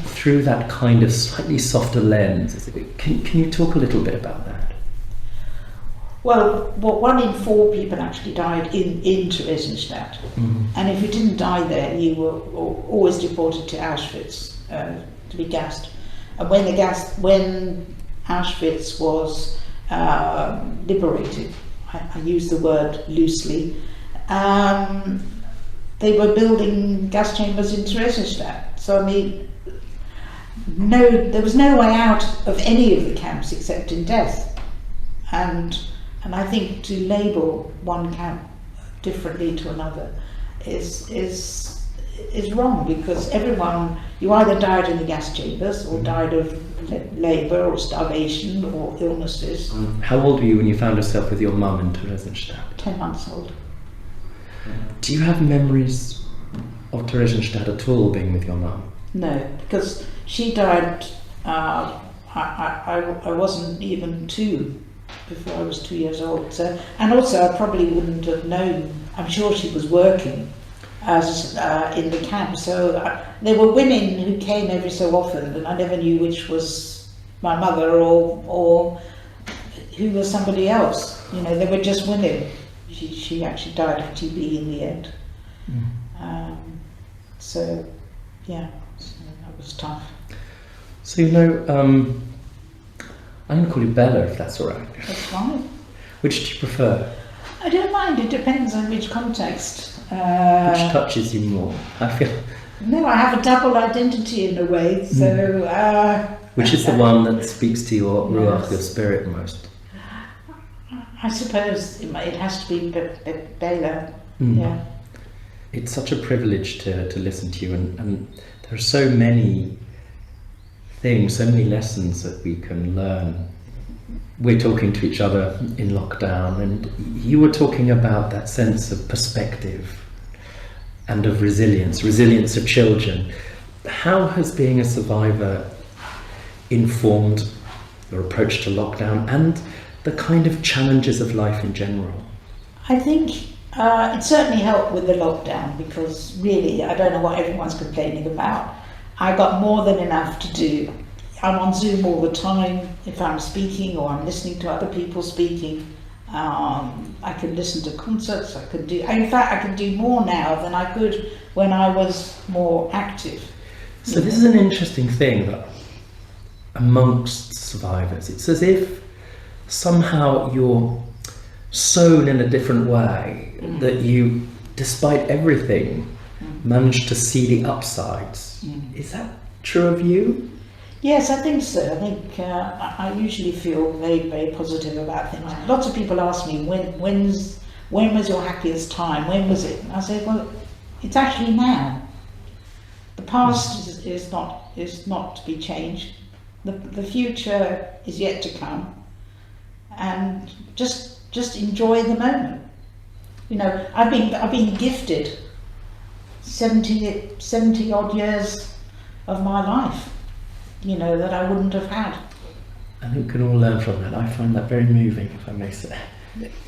through that kind of slightly softer lens. Can you talk a little bit about that? Well, 1 in 4 people actually died in Theresienstadt. And if you didn't die there, you were always deported to Auschwitz to be gassed. And when Auschwitz was liberated, I use the word loosely, they were building gas chambers in Theresienstadt. So I mean, there was no way out of any of the camps except in death. And I think to label one camp differently to another is wrong, because you either died in the gas chambers or died of labour or starvation or illnesses. How old were you when you found yourself with your mum in Theresienstadt? 10 months old. Do you have memories of Theresienstadt at all, being with your mum? No, because she died, I wasn't even 2 before I was 2 years old. So, and also I probably wouldn't have known. I'm sure she was working as in the camp. So there were women who came every so often, and I never knew which was my mother or who was somebody else. You know, they were just women. She actually died of TB in the end. So yeah, so that was tough. So you know, I'm going to call you Bella, if that's all right. That's fine. Which do you prefer? I don't mind. It depends on which context. Which touches you more? I feel. No, I have a double identity in a way. So. Which is the one that speaks to your ruach, your spirit, most? I suppose it has to be Bela. Yeah. It's such a privilege to listen to you, and there are so many things, so many lessons that we can learn. We're talking to each other in lockdown, and you were talking about that sense of perspective and of resilience of children. How has being a survivor informed your approach to lockdown and the kind of challenges of life in general? I think it certainly helped with the lockdown, because really I don't know what everyone's complaining about. I got more than enough to do. I'm on Zoom all the time if I'm speaking or I'm listening to other people speaking. I can listen to concerts, in fact I can do more now than I could when I was more active. So this is an interesting thing that amongst survivors, it's as if somehow you're sown in a different way, that you, despite everything, managed to see the upsides. Is that true of you? Yes, I think so. I think I usually feel very, very positive about things. Lots of people ask me, when was your happiest time? When was it? And I say, well, it's actually now. The past is not to be changed. The future is yet to come, and just enjoy the moment. You know, I've been gifted 70 odd years of my life, you know, that I wouldn't have had. And we can all learn from that. I find that very moving, if I may say.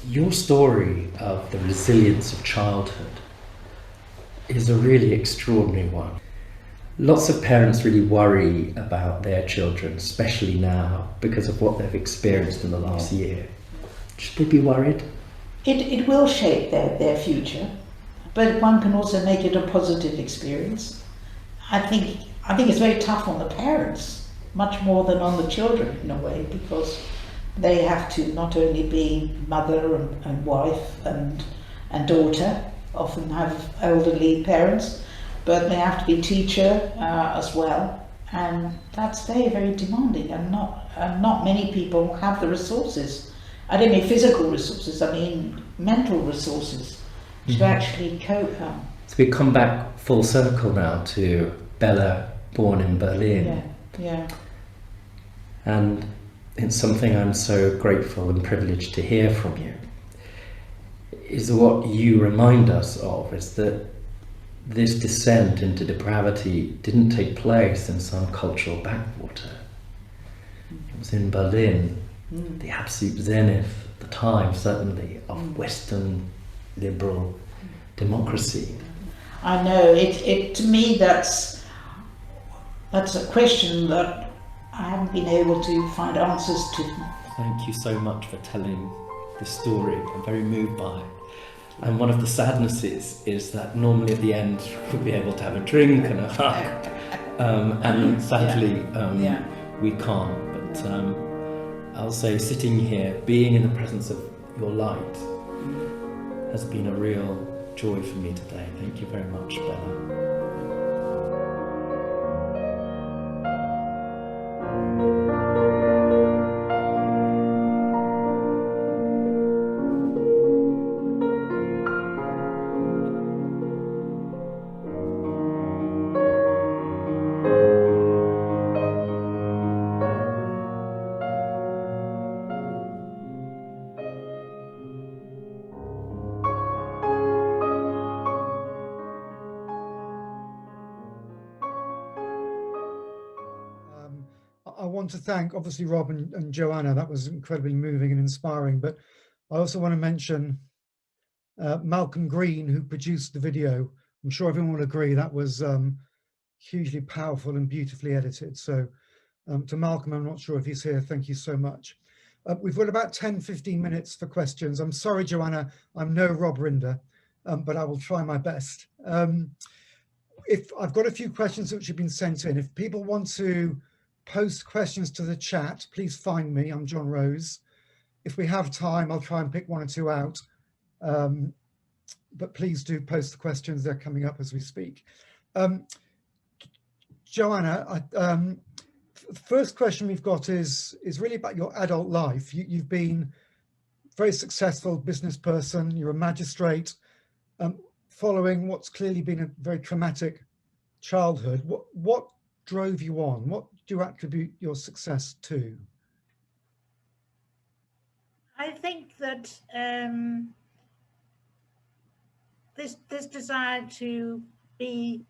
Your story of the resilience of childhood is a really extraordinary one. Lots of parents really worry about their children, especially now, because of what they've experienced in the last year. Should they be worried? It will shape their future, but one can also make it a positive experience. I think it's very tough on the parents, much more than on the children in a way, because they have to not only be mother and wife and daughter, often have elderly parents, but they have to be teacher as well, and that's very, very demanding, and not many people have the resources. I don't mean physical resources, I mean mental resources to actually cope. So we come back full circle now to Bella, born in Berlin. Yeah. And it's something I'm so grateful and privileged to hear from you, is what you remind us of, is that this descent into depravity didn't take place in some cultural backwater. It was in Berlin, the absolute zenith at the time, certainly, of Western liberal democracy. I know, it to me that's a question that I haven't been able to find answers to. Thank you so much for telling this story. I'm very moved by it. And one of the sadnesses is that normally at the end we'll be able to have a drink and a hug, and sadly we can't. But I'll say, sitting here, being in the presence of your light has been a real joy for me today. Thank you very much, Bella. I want to thank, obviously, Rob and Joanna. That was incredibly moving and inspiring. But I also want to mention Malcolm Green, who produced the video. I'm sure everyone will agree that was hugely powerful and beautifully edited. So to Malcolm, I'm not sure if he's here, thank you so much. We've got about 10-15 minutes for questions. I'm sorry, Joanna, I'm no Rob Rinder, but I will try my best. If I've got a few questions which have been sent in, if people want to post questions to the chat, please find me. I'm John Rose. If we have time, I'll try and pick one or two out But please do post the questions. They're coming up as we speak. Joanna, the first question we've got is really about your adult life. You've been a very successful business person. You're a magistrate, following what's clearly been a very traumatic childhood. What drove you on? What do you attribute your success to? I think that this desire to be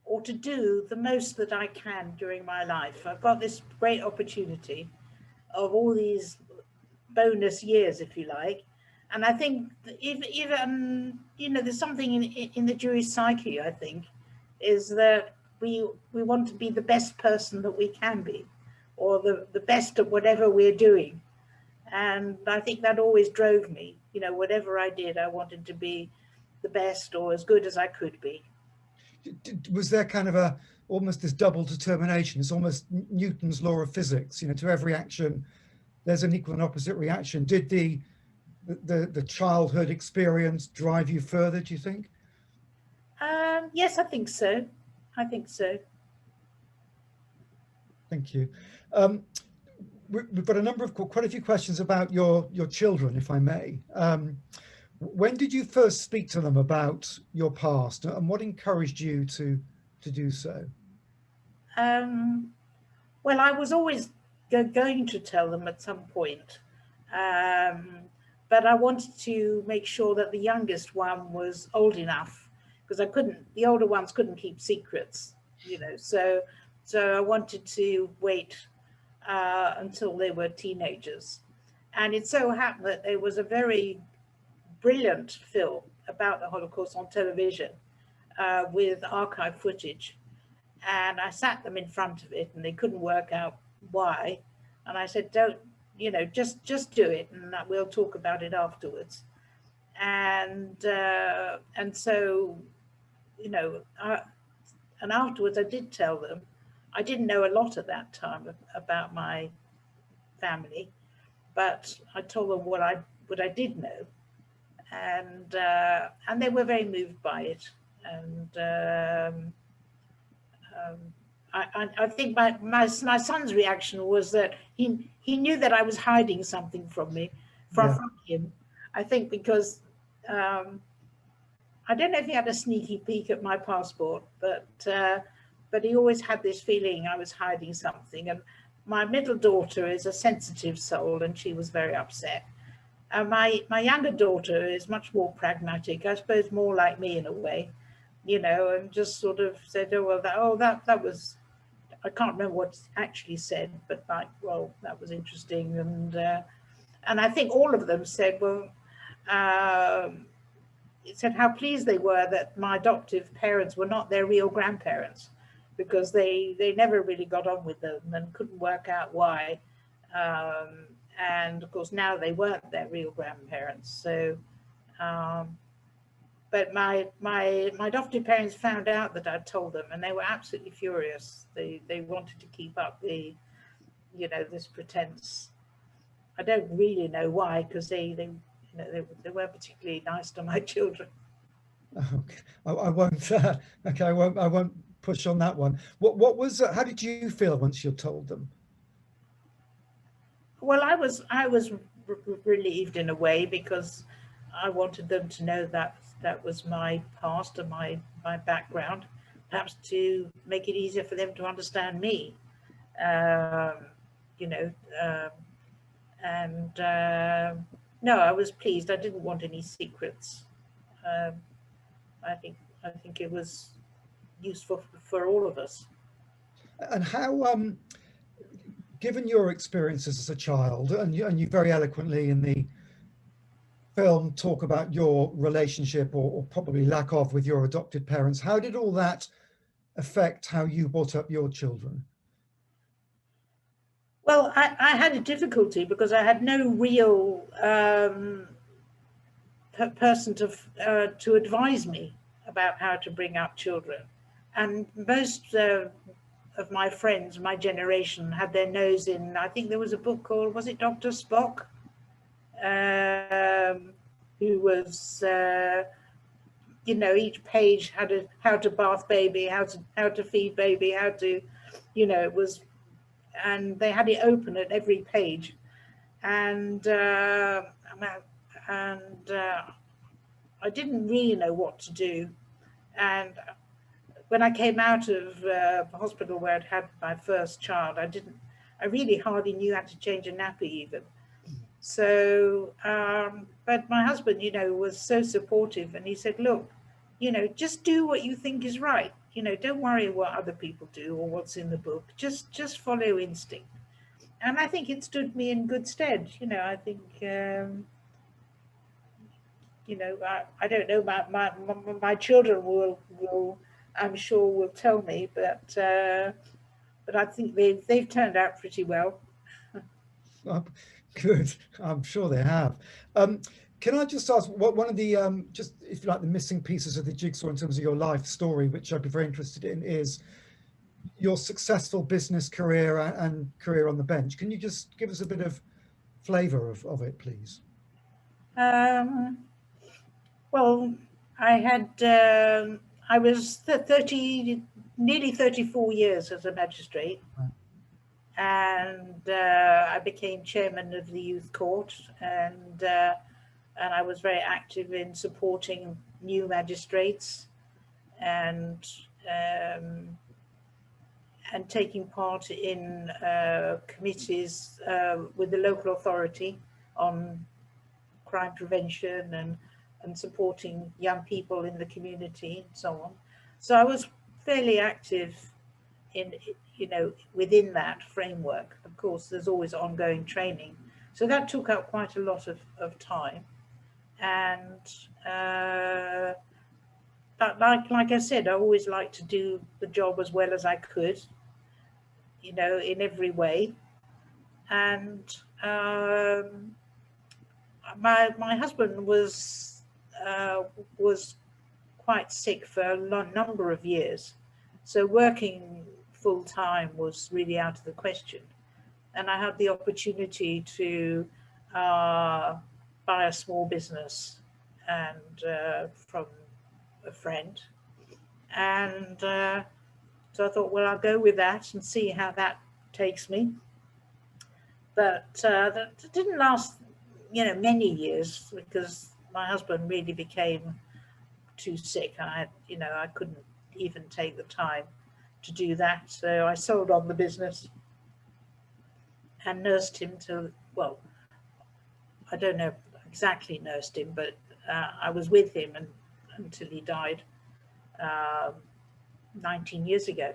or to do the most that I can during my life. I've got this great opportunity of all these bonus years, if you like. And I think even you know, there's something in the Jewish psyche, I think, is that we want to be the best person that we can be, or the best at whatever we're doing. And I think that always drove me. You know, whatever I did, I wanted to be the best or as good as I could be. Was there kind of almost this double determination? It's almost Newton's law of physics. You know, to every action, there's an equal and opposite reaction. Did the childhood experience drive you further, do you think? Yes, I think so. I think so. Thank you. We've got quite a few questions about your children, if I may. When did you first speak to them about your past, and what encouraged you to do so? Well, I was always going to tell them at some point, but I wanted to make sure that the youngest one was old enough, because the older ones couldn't keep secrets, you know. So I wanted to wait until they were teenagers, and it so happened that there was a very brilliant film about the Holocaust on television with archive footage, and I sat them in front of it, and they couldn't work out why, and I said, don't, you know, just do it, and we'll talk about it afterwards. And so, you know, and afterwards I did tell them. I didn't know a lot at that time about my family, but I told them what I did know, and they were very moved by it. And I think my son's reaction was that he knew that I was hiding something from him. I think because I don't know if he had a sneaky peek at my passport, but he always had this feeling I was hiding something. And my middle daughter is a sensitive soul, and she was very upset. And my younger daughter is much more pragmatic, I suppose, more like me in a way, you know, and just sort of said, that was, I can't remember what actually said, but like, well, that was interesting. And I think all of them said, well, it said how pleased they were that my adoptive parents were not their real grandparents, because they never really got on with them and couldn't work out why. And of course now they weren't their real grandparents. So, but my adoptive parents found out that I'd told them, and they were absolutely furious. They wanted to keep up the, you know, this pretense. I don't really know why, because they weren't particularly nice to my children. Okay, I won't. Okay, I won't push on that one. What was? How did you feel once you told them? Well, I was relieved in a way, because I wanted them to know that that was my past and my background, perhaps to make it easier for them to understand me. You know, no, I was pleased. I didn't want any secrets. I think it was useful for all of us. And how, given your experiences as a child, and you very eloquently in the film talk about your relationship or probably lack of with your adopted parents, how did all that affect how you brought up your children? Well, I had a difficulty because I had no real person to advise me about how to bring up children. And most of my friends, my generation, had their nose in, I think there was a book called, was it Dr. Spock? who was, you know, each page had how to bath baby, how to feed baby, how to, you know, it was, and they had it open at every page, and I didn't really know what to do. And when I came out of the hospital where I'd had my first child, I really hardly knew how to change a nappy even. So, but my husband, you know, was so supportive, and he said, look, you know, just do what you think is right. You know, don't worry what other people do or what's in the book. Just follow instinct. And I think it stood me in good stead. You know, I think, you know, I don't know, my children will, I'm sure will tell me, but I think they've turned out pretty well. Good, I'm sure they have. Can I just ask what one of the just if you like the missing pieces of the jigsaw in terms of your life story, which I'd be very interested in, is your successful business career and career on the bench. Can you just give us a bit of flavour of it, please? Well, I had I was 30, nearly 34 years as a magistrate, and I became chairman of the youth court, and I was very active in supporting new magistrates and taking part in committees with the local authority on crime prevention and supporting young people in the community and so on. So I was fairly active in, you know, within that framework. Of course, there's always ongoing training. So that took up quite a lot of time. And but like I said, I always liked to do the job as well as I could, you know, in every way. And my husband was quite sick for a number of years, so working full time was really out of the question. And I had the opportunity to buy a small business and from a friend, and so I thought, well, I'll go with that and see how that takes me. But that didn't last, you know, many years, because my husband really became too sick. You know, I couldn't even take the time to do that. So I sold on the business and nursed him till, well, I don't know exactly nursed him, but I was with him until he died 19 years ago.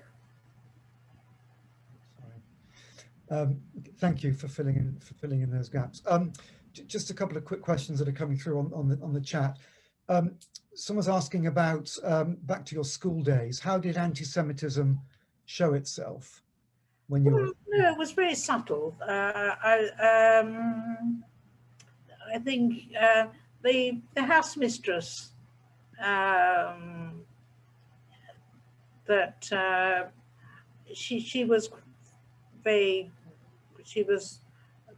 Thank you for filling in those gaps. Just a couple of quick questions that are coming through on the chat. Someone's asking about back to your school days. How did anti-Semitism show itself when you were? No, it was very subtle. I think the house mistress that she was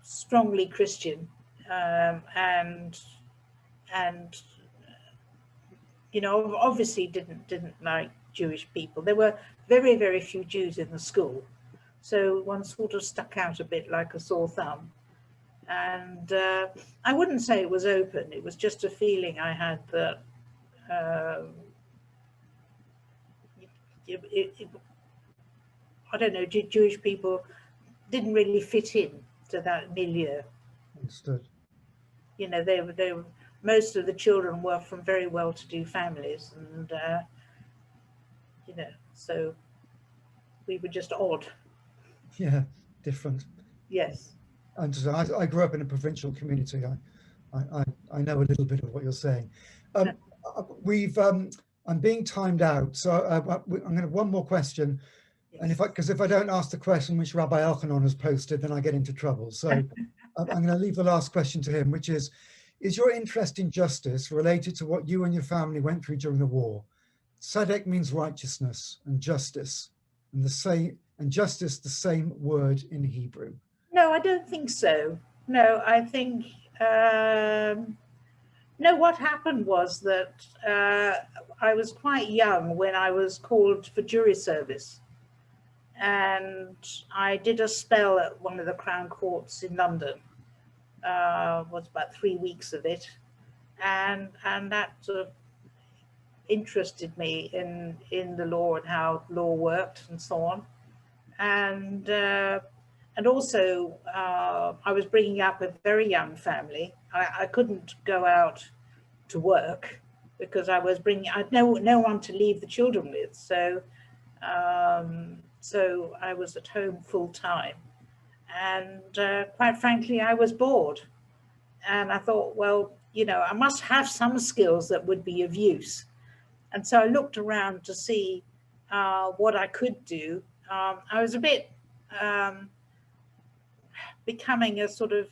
strongly Christian, and you know, obviously didn't like Jewish people. There were very, very few Jews in the school, so one sort of stuck out a bit like a sore thumb. And I wouldn't say it was open. It was just a feeling I had that I don't know, Jewish people didn't really fit in to that milieu. Understood. You know, they were most of the children were from very well-to-do families, and you know, so we were just odd. Yeah, different. Yes. And so I grew up in a provincial community. I know a little bit of what you're saying. I'm being timed out, so I'm going to have one more question. Yes. And if I don't ask the question which Rabbi Elchanan has posted, then I get into trouble. So I'm going to leave the last question to him, which is your interest in justice related to what you and your family went through during the war? Tzedek means righteousness, and justice, and justice the same word in Hebrew. No, I don't think so. No, I think No, what happened was that I was quite young when I was called for jury service. And I did a spell at one of the Crown Courts in London. Was about 3 weeks of it. And that sort of interested me in the law and how law worked and so on. And also I was bringing up a very young family. I couldn't go out to work because I had no one to leave the children with. So I was at home full time, and quite frankly, I was bored. And I thought, well, I must have some skills that would be of use. And so I looked around to see what I could do. I was a bit becoming a sort of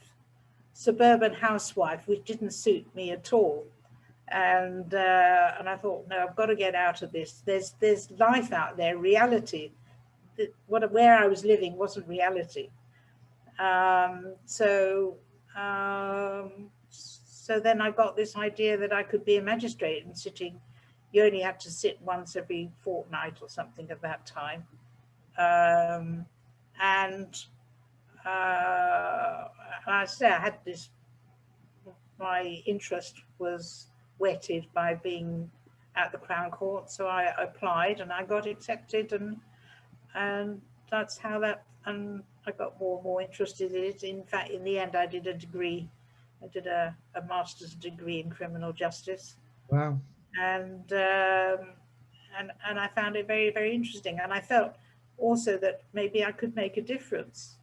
suburban housewife, which didn't suit me at all. And I thought, no, I've got to get out of this. There's life out there, reality. Where I was living wasn't reality. So then I got this idea that I could be a magistrate, and you only had to sit once every fortnight or something at that time. And I say I had this, my interest was whetted by being at the Crown Court, so I applied and I got accepted, and that's how that, and I got more and more interested in it. In fact, in the end, I did a degree. I did a master's degree in criminal justice. Wow. And I found it very, very interesting. And I felt also that maybe I could make a difference.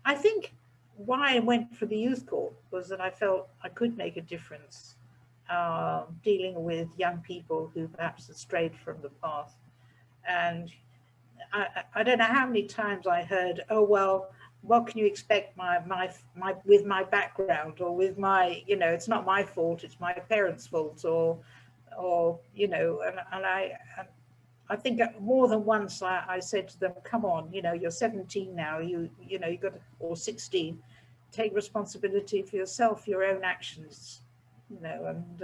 I think why I went for the youth court was that I felt I could make a difference dealing with young people who perhaps had strayed from the path. And I don't know how many times I heard, oh, well, what can you expect with my background, or with my, it's not my fault, it's my parents' fault, or and I think more than once I said to them, come on, you're 17 now, you got, or 16, take responsibility for yourself, your own actions, and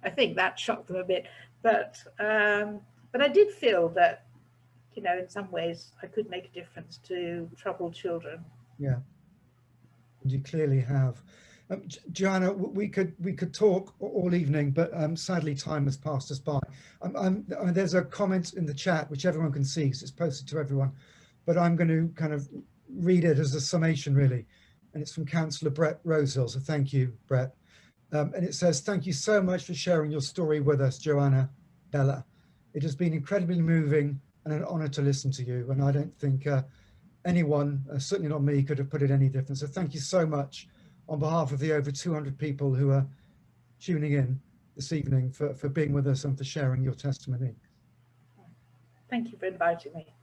I think that shocked them a bit, but I did feel that, in some ways I could make a difference to troubled children. Yeah, you clearly have. Joanna, we could talk all evening, but sadly time has passed us by. I mean, there's a comment in the chat which everyone can see because it's posted to everyone, but I'm going to kind of read it as a summation, really, and it's from Councillor Brett Rosehill. So thank you, Brett. And it says, "Thank you so much for sharing your story with us, Joanna Bella. It has been incredibly moving and an honour to listen to you. And I don't think anyone, certainly not me, could have put it any different. So thank you so much on behalf of the over 200 people who are tuning in this evening for being with us and for sharing your testimony." Thank you for inviting me.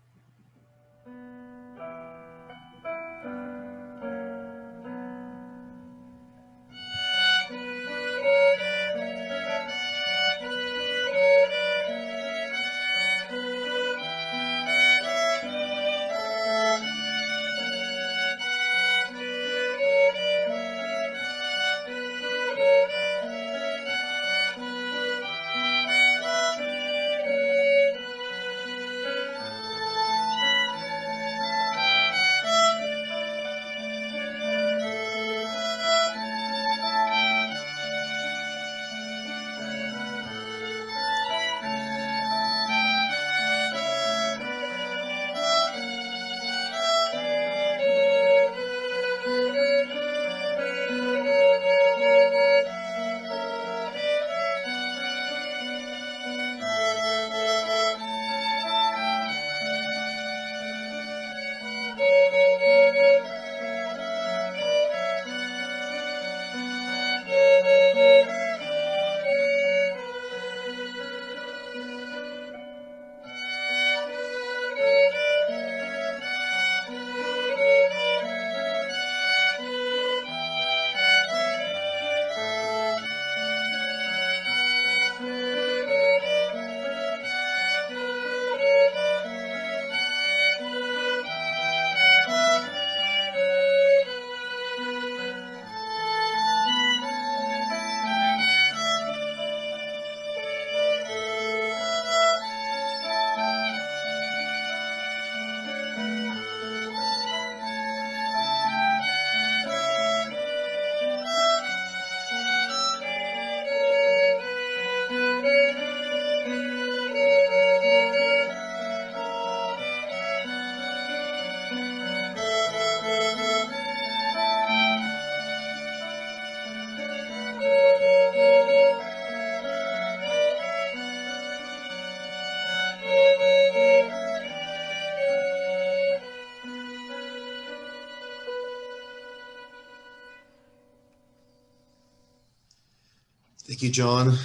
Thank you, John,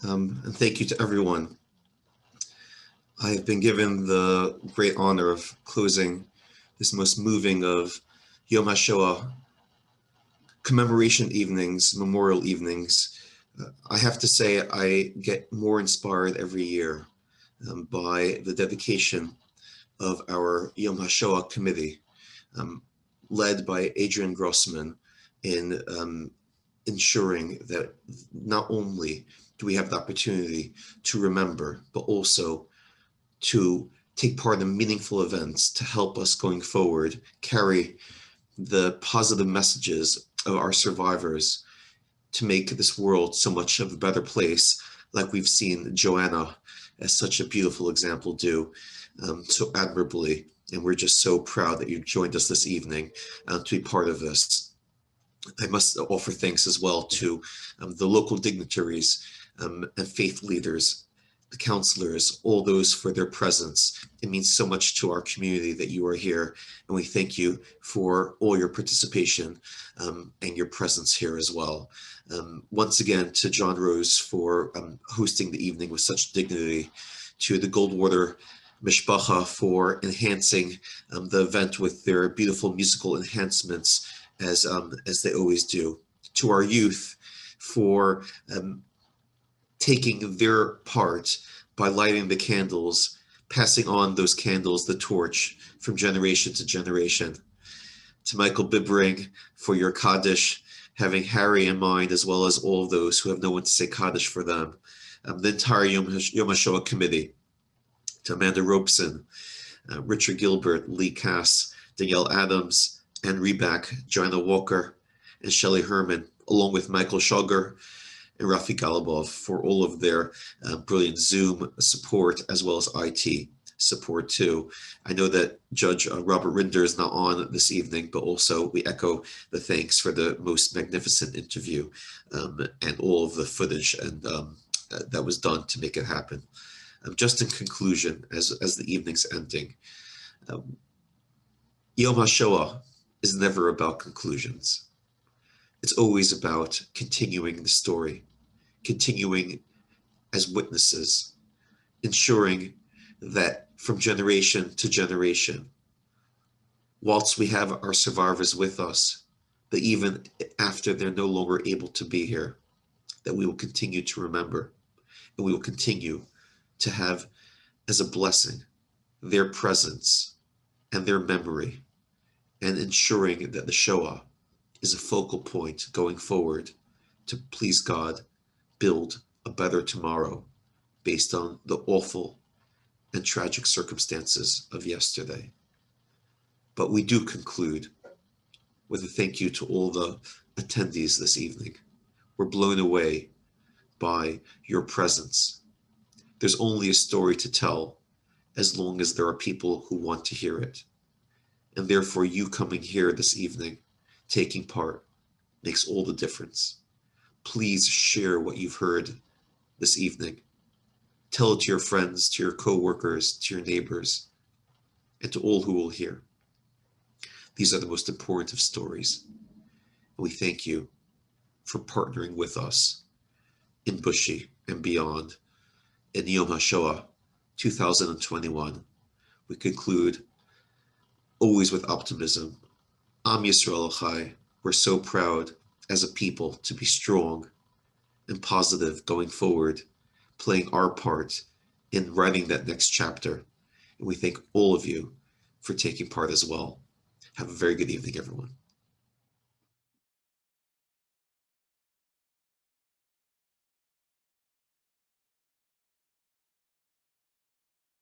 and thank you to everyone. I have been given the great honor of closing this most moving of Yom HaShoah commemoration evenings, memorial evenings. I have to say I get more inspired every year by the dedication of our Yom HaShoah committee, led by Adrian Grossman, in ensuring that not only do we have the opportunity to remember, but also to take part in meaningful events to help us going forward carry the positive messages of our survivors to make this world so much of a better place, like we've seen Joanna as such a beautiful example do so admirably. And we're just so proud that you've joined us this evening to be part of this. I must offer thanks as well to the local dignitaries and faith leaders, the counselors, all those for their presence. It means so much to our community that you are here, and we thank you for all your participation and your presence here as well. Once again, to John Rose for hosting the evening with such dignity, to the Goldwater Mishpacha for enhancing the event with their beautiful musical enhancements as they always do, to our youth for taking their part by lighting the candles, passing on those candles, the torch, from generation to generation. To Michael Bibring for your Kaddish, having Harry in mind, as well as all of those who have no one to say Kaddish for them. The entire Yom HaShoah committee. To Amanda Robeson, Richard Gilbert, Lee Cass, Danielle Adams, Ann Reback, Joanna Walker, and Shelley Herman, along with Michael Shoger and Rafi Galabov for all of their brilliant Zoom support, as well as IT support too. I know that Judge Robert Rinder is not on this evening, but also we echo the thanks for the most magnificent interview and all of the footage and that was done to make it happen. Just in conclusion, as the evening's ending, Yom HaShoah is never about conclusions. It's always about continuing the story, continuing as witnesses, ensuring that from generation to generation, whilst we have our survivors with us, that even after they're no longer able to be here, that we will continue to remember, and we will continue to have as a blessing their presence and their memory, and ensuring that the Shoah is a focal point going forward to, please God, build a better tomorrow based on the awful and tragic circumstances of yesterday. But we do conclude with a thank you to all the attendees this evening. We're blown away by your presence. There's only a story to tell as long as there are people who want to hear it. And therefore you coming here this evening, taking part, makes all the difference. Please share what you've heard this evening. Tell it to your friends, to your co-workers, to your neighbors, and to all who will hear. These are the most important of stories. And we thank you for partnering with us in Bushy and beyond in Yom HaShoah 2021. We conclude always with optimism. Am Yisrael Chai. We're so proud as a people to be strong and positive going forward, playing our part in writing that next chapter. And we thank all of you for taking part as well. Have a very good evening, everyone.